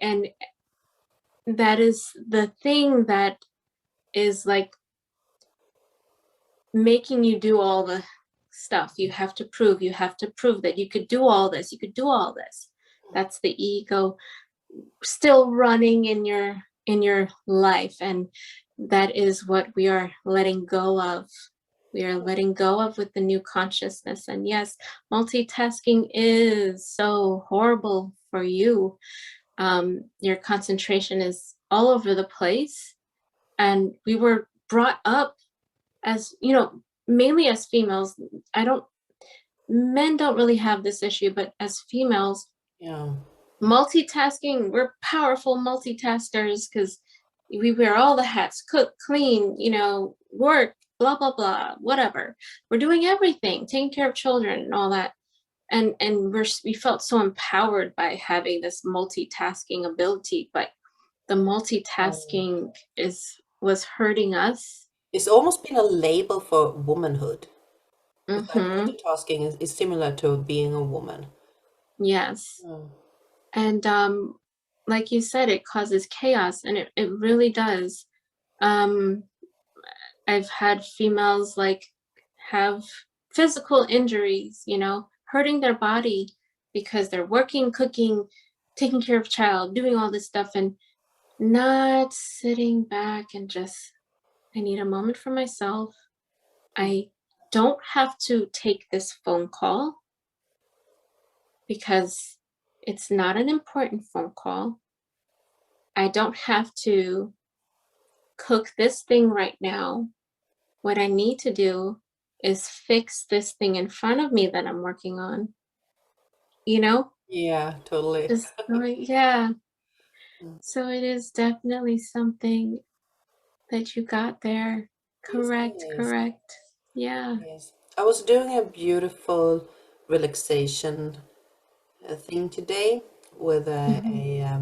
that is the thing that is like making you do all the stuff. You have to prove that you could do all this, you could do all this. That's the ego still running in your life, and that is what we are letting go of. We are letting go of with the new consciousness. And yes, multitasking is so horrible for you. Your concentration is all over the place, and we were brought up as, mainly as females. I don't Men don't really have this issue, but as females, yeah. multitasking, we're powerful multitaskers because we wear all the hats, cook, clean, work, blah blah blah, whatever. We're doing everything, taking care of children and all that. And we felt so empowered by having this multitasking ability, but the Oh. multitasking is was hurting us. It's almost been a label for womanhood. It's like Mm-hmm. multitasking is similar to being a woman. Yes. Mm. And like you said, it causes chaos, and it really does. um I've had females like have physical injuries, hurting their body because they're working, cooking, taking care of child, doing all this stuff, and not sitting back and just, I need a moment for myself. I don't have to take this phone call because it's not an important phone call. I don't have to cook this thing right now. What I need to do is fix this thing in front of me that I'm working on, you know? Yeah, totally. Just going, yeah. Mm. So it is definitely something that you got there. Yes, it Correct, is. correct. Yeah. Yes. I was doing a beautiful relaxation thing today with Hmm.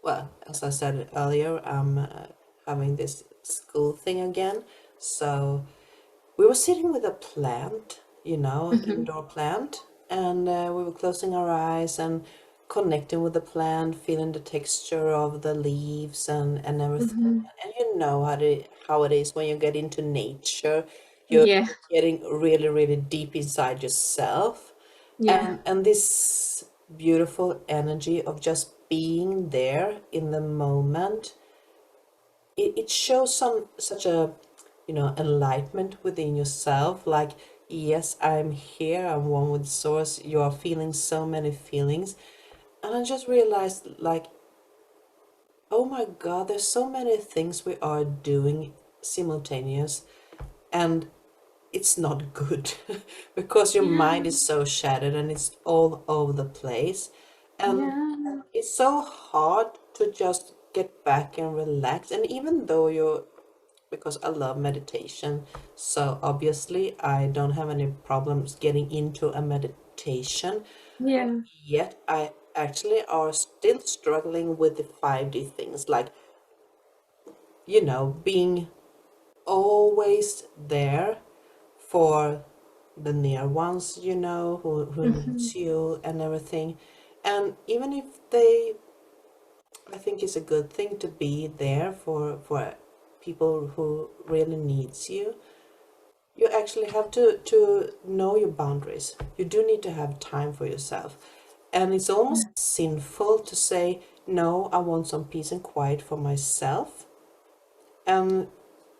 well, as I said earlier, I'm having this school thing again. So we were sitting with a plant, Hmm. indoor plant, and we were closing our eyes and connecting with the plant, feeling the texture of the leaves and everything. Hmm. And you know how it is when you get into nature. You're Yeah. getting really, really deep inside yourself. Yeah. And this beautiful energy of just being there in the moment, it shows such a, enlightenment within yourself. Like, yes, I'm here, I'm one with source. You are feeling so many feelings. And I just realized, like, oh my God, there's so many things we are doing simultaneous, and it's not good because your Yeah. mind is so shattered and it's all over the place. And Yeah. it's so hard to just get back and relax. And even though because I love meditation, so obviously I don't have any problems getting into a meditation, but Yeah. yet I actually are still struggling with the 5D things, like, being always there for the near ones, who Hmm. needs you and everything. And even if they, I think it's a good thing to be there for people who really needs you. You actually have to know your boundaries. You do need to have time for yourself. And it's almost sinful to say, no, I want some peace and quiet for myself. And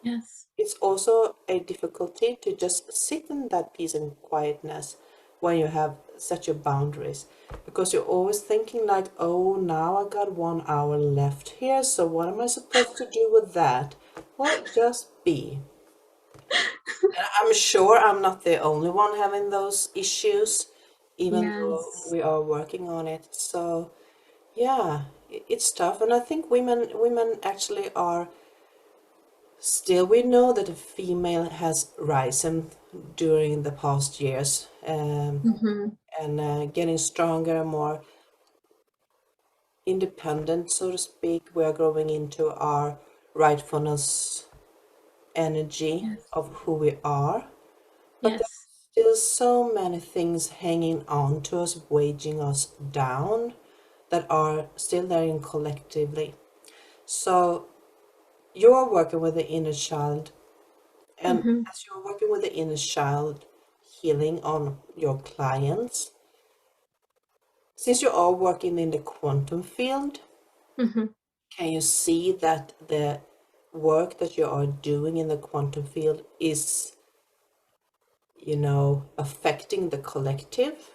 Yes. it's also a difficulty to just sit in that peace and quietness when you have such a boundaries, because you're always thinking like, oh, now I got 1 hour left here, so what am I supposed to do with that? Well, just be. And I'm sure I'm not the only one having those issues, even though Yes. we are working on it. So yeah, it's tough. And I think women actually are still, we know that the female has risen during the past years, Hmm. and getting stronger, more independent, so to speak. We are growing into our rightfulness energy Yes. of who we are. But there's Yes. still so many things hanging on to us, weighing us down, that are still there in collectively. So you're working with the inner child. And Hmm. as you're working with the inner child healing on your clients, since you are working in the quantum field, Hmm. can you see that the work that you are doing in the quantum field is, affecting the collective?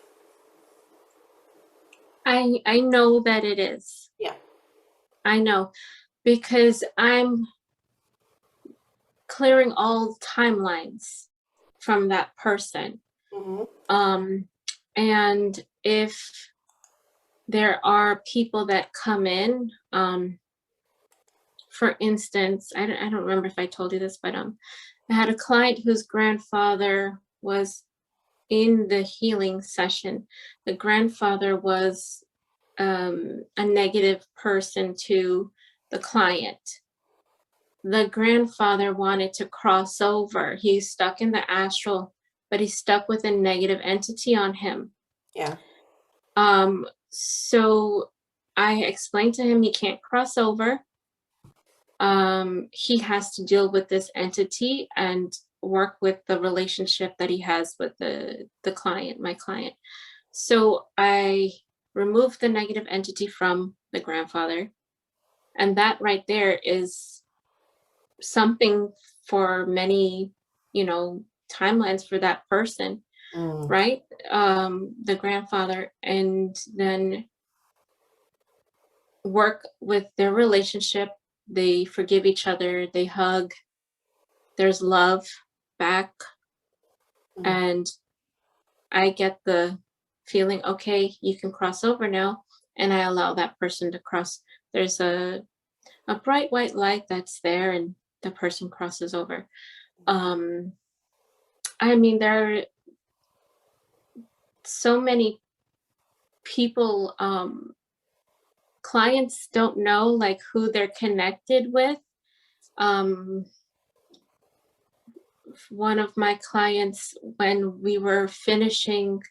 I know that it is. Yeah. I know because I'm clearing all timelines from that person. Mm-hmm. Um, and if there are people that come in, for instance, I don't remember if I told you this, but I had a client whose grandfather was in the healing session. The grandfather was a negative person to the client. The grandfather wanted to cross over. He's stuck in the astral, but he's stuck with a negative entity on him. Yeah. So I explained to him he can't cross over. He has to deal with this entity and work with the relationship that he has with the client, my client. So I removed the negative entity from the grandfather, and that right there is something for many, timelines for that person, Mm. right? The grandfather, and then work with their relationship. They forgive each other, they hug, there's love back, Mm. and I get the feeling, okay, you can cross over now, and I allow that person to cross. There's a bright white light that's there, and the person crosses over. Um, I mean, there are so many people, clients don't know like who they're connected with. Um, one of my clients, when we were finishing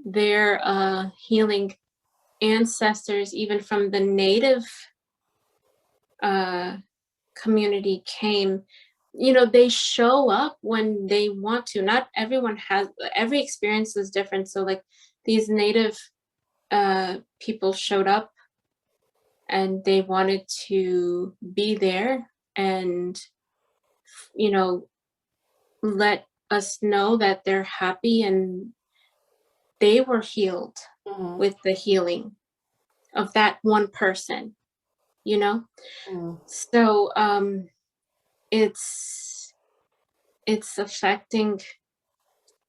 their healing, ancestors, even from the native uh, community, came you know, they show up when they want to. Not everyone has, every experience is different. So like these native people showed up and they wanted to be there and, you know, let us know that they're happy and they were healed Mm-hmm. with the healing of that one person, you know? Mm-hmm. So it's affecting,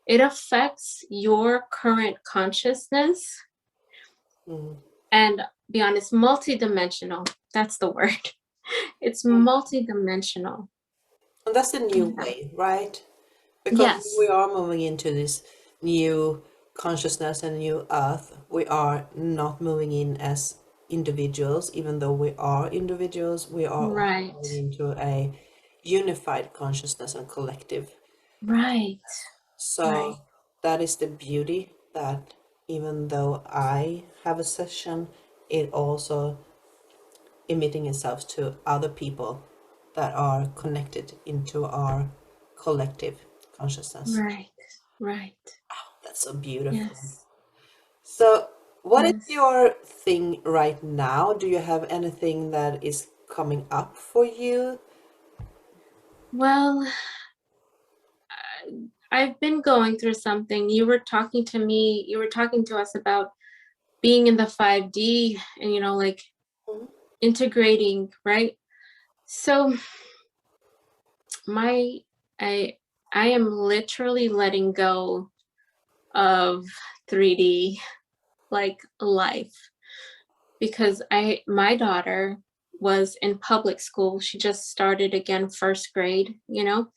it affects your current consciousness, Mm-hmm. and be honest, multidimensional. That's the word. It's multidimensional. And that's the new Yeah. way, right? Because we Yes. are moving into this new consciousness and new earth. We are not moving in as individuals, even though we are individuals, we are also Right. moving into a unified consciousness and collective. Right. So Right. that is the beauty, that even though I have a session, it also emitting itself to other people that are connected into our collective consciousness. Right. Right. That's so beautiful. Yes. So, what is Yes. your thing right now? Do you have anything that is coming up for you? Well, I've been going through something. You were talking to me, you were talking to us about being in the 5D and, you know, like Mhm. integrating, right? So my I I am literally letting go of 3D like life, because my daughter was in public school. She just started again first grade, you know?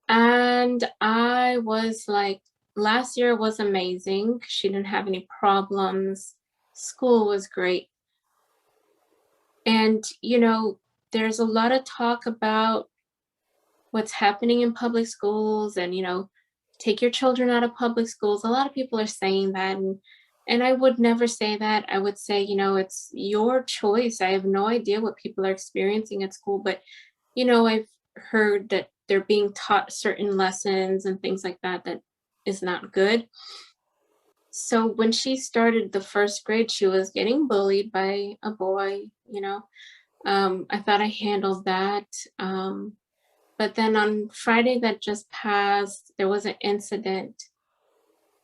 And I was like, last year was amazing. She didn't have any problems. School was great. And, you know, there's a lot of talk about what's happening in public schools and, you know, take your children out of public schools. A lot of people are saying that. And I would never say that. I would say, you know, it's your choice. I have no idea what people are experiencing at school, but, you know, I've heard that they're being taught certain lessons and things like that that is not good. So when she started the first grade, she was getting bullied by a boy, you know. I thought I handled that. But then on Friday that just passed, there was an incident.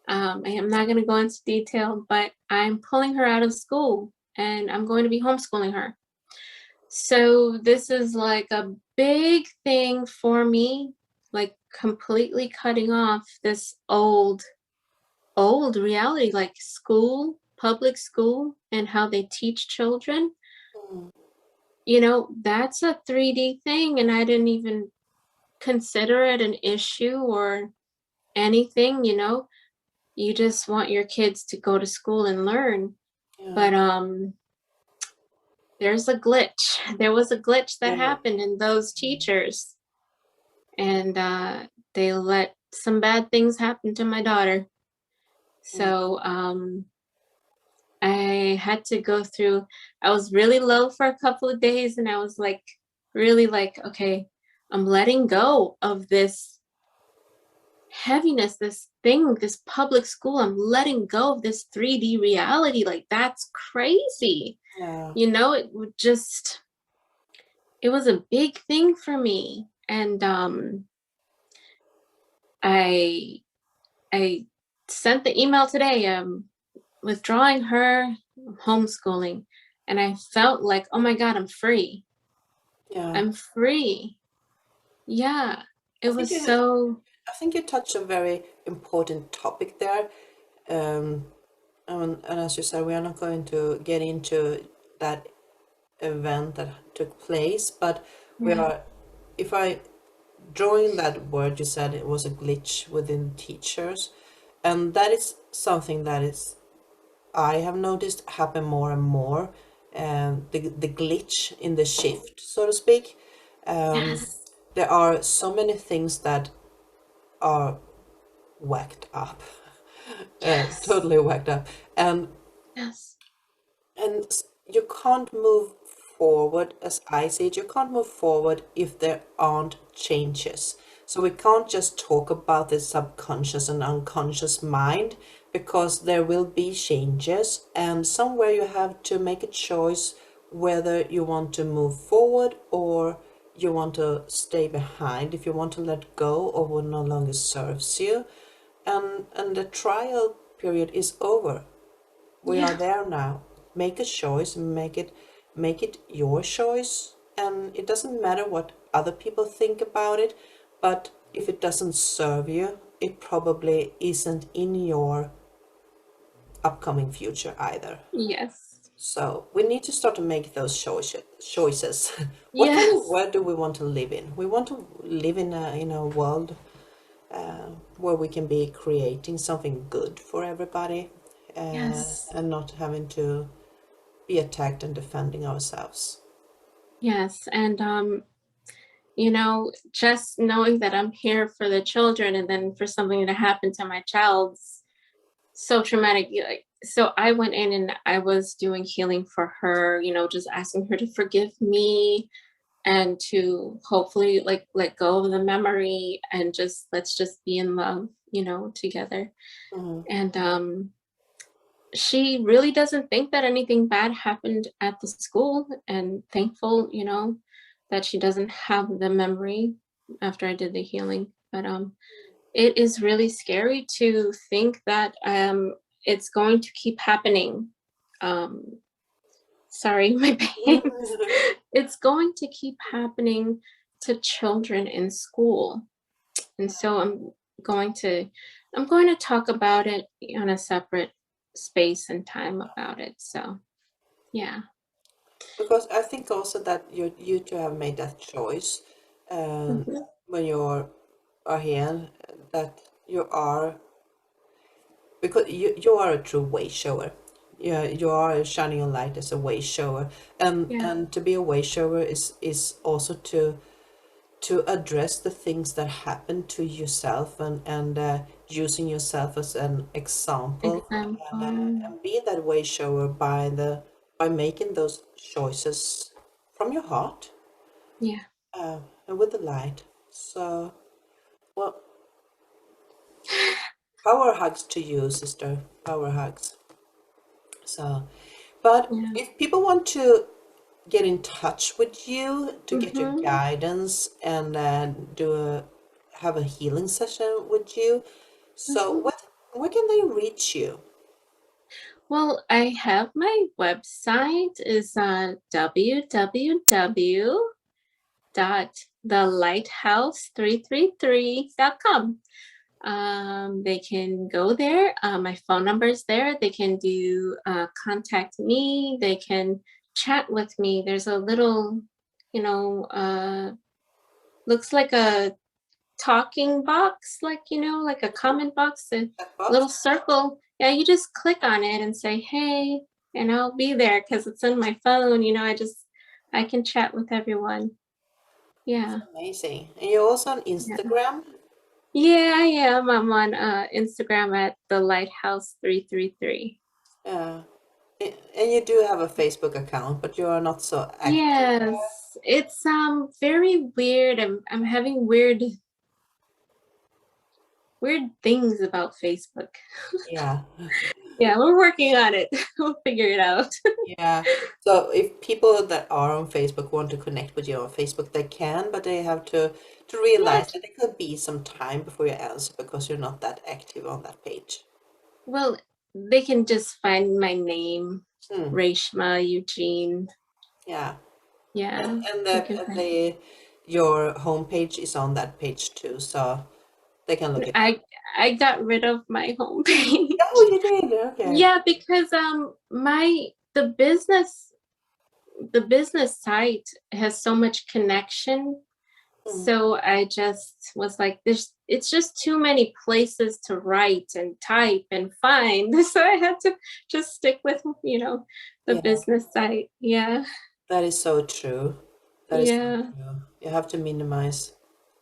I am not going to go into detail, but I'm pulling her out of school and I'm going to be homeschooling her. So this is like a big thing for me, like completely cutting off this old reality, like school, public school, and how they teach children. Mm. You know, that's a 3D thing, and I didn't even consider it an issue or anything, you know. You just want your kids to go to school and learn. Yeah, But there's a glitch. There was a glitch that yeah, happened in those teachers, and they let some bad things happen to my daughter. yeah, So I had to go through, I was really low for a couple of days and I was like, really like, okay, I'm letting go of this heaviness, this thing, this public school. I'm letting go of this 3D reality. Like, that's crazy. yeah, You know, it would just, it was a big thing for me. And I I sent the email today, withdrawing her, homeschooling. And I felt like, oh my God, I'm free. yeah. I'm free. Yeah. I It think was you, so, I think you touched a very important topic there. Um, and as you said, we are not going to get into that event that took place, but we yeah. are, if I drawing that word, you said it was a glitch within teachers, and that is something that is I have noticed happen more and more. The glitch in the shift, so to speak. Um, Yes. there are so many things that are whacked up, Yes. totally whacked up, and Yes. you can't move forward, as I see it, you can't move forward if there aren't changes. So we can't just talk about the subconscious and unconscious mind, because there will be changes, and somewhere you have to make a choice whether you want to move forward or you want to stay behind, if you want to let go of what no longer serves you. And the trial period is over. We are Yeah. there now. Make a choice, make it your choice, and it doesn't matter what other people think about it, but if it doesn't serve you, it probably isn't in your upcoming future either. Yes. So we need to start to make those choices. What kind of Yes. world do we want to live in? We want to live in a world where we can be creating something good for everybody, Yes. and not having to be attacked and defending ourselves. Yes. And just knowing that I'm here for the children and then for something to happen to my child's so traumatic. Like, so I went in and I was doing healing for her, just asking her to forgive me and to hopefully like let go of the memory and just let's just be in love, together. Mhm. And she really doesn't think that anything bad happened at the school, and thankful, that she doesn't have the memory after I did the healing. But it is really scary to think that it's going to keep happening. Um, sorry, my pains. It's going to keep happening to children in school. And so going to I'm going to talk about it on a separate space and time about it. So, yeah. Because I think also that you two have made that choice, Mhm. when are here, that you are, because you are a true way shower. Yeah, you are shining a light as a way shower, Yeah, and to be a way shower is also to address the things that happen to yourself, and using yourself as an example, example. and be that way shower by making those choices from your heart, Yeah. and with the light. So, well, power hugs to you, sister. Power hugs. So, but Yeah. if people want to get in touch with you to get your Mhm. guidance and have a healing session with you, so Mhm. where can they reach you? Well, I have my website is www.thelighthouse333.com. They can go there. My phone number is there. They can do contact me. They can chat with me. There's a little, you know, uh, looks like a talking box, like, like a comment box, a That box? little circle. Yeah, you just click on it and say, hey, and I'll be there because it's in my phone. I can chat with everyone. Yeah. Amazing. And you're also on Yeah. Instagram? Yeah, I am. I'm on Instagram at the Lighthouse 333. Yeah. And you do have a Facebook account, but you are not so active. Yes, it's very weird. I'm having weird things about Facebook. Yeah. Yeah, we're working on it. We'll figure it out. Yeah. So if people that are on Facebook want to connect with you on Facebook, they can, but they have to Yeah. realize that it could be some time before you answer because you're not that active on that page. Well, they can just find my name, Hmm. Reshma Eugene. Yeah. And Yeah, and they can find. your homepage is on that page too, so they can look it up. I got rid of my homepage. Oh, you did. Okay. Yeah, because my the business site has so much connection. Hmm. So I just was like, it's just too many places to write and type and find. So I had to just stick with, the Yeah, business site. Yeah. that is so true. That is so Yeah. true. You have to minimize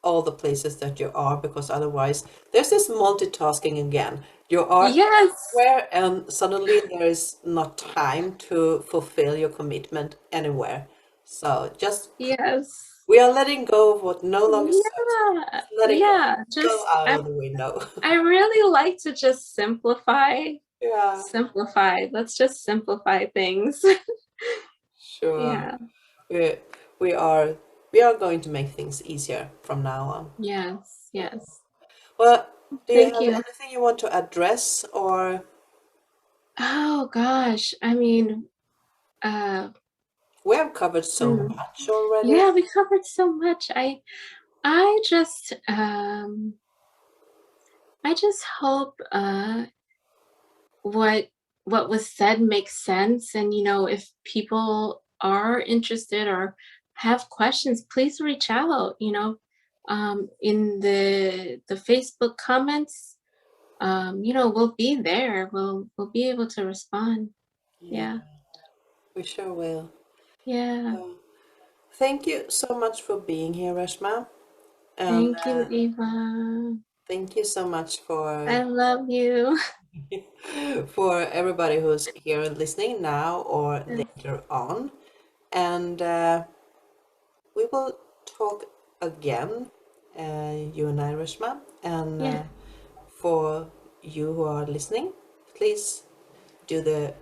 all the places that you are, because otherwise there's this multitasking again. You are Yes. everywhere and suddenly there is not time to fulfill your commitment anywhere. So just Yes. we are letting go of what no longer serves us. Yeah. Just let it go. Yeah. Go Just out of the window. I really like to just simplify. Yeah, Simplify. Let's just simplify things. sure. Yeah. We we are we are going to make things easier from now on. Yes. Yes. Well, do you Thank have you. anything you want to address or Oh gosh. I mean, uh, we have covered so hmm. much already? Yeah, we covered so much. I just hope what was said makes sense, and if people are interested or have questions, please reach out, in the Facebook comments. We'll be there. We'll be able to respond. Yeah, Yeah. we sure will. Yeah. Um, Thank you so much for being here, Reshma. And Thank you, Eva. thank you so much I for love you. for everybody who's here and listening now or Yes. later on. And we will talk again, you and I, Reshma. And Yeah. for you who are listening, please do the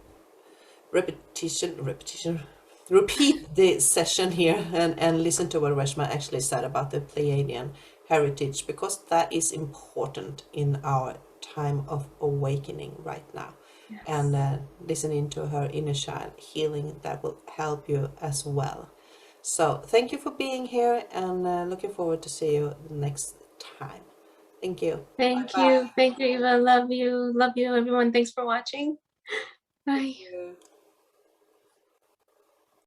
repeat the session here and listen to what Reshma actually said about the Pleiadian heritage, because that is important in our time of awakening right now. And Yes. listening to her inner child healing, that will help you as well. So thank you for being here, and looking forward to see you next time. Thank you. Bye Thank bye. you. Thank you, Eva. Love you. Love you, everyone. Thanks for watching. Thank Bye. you.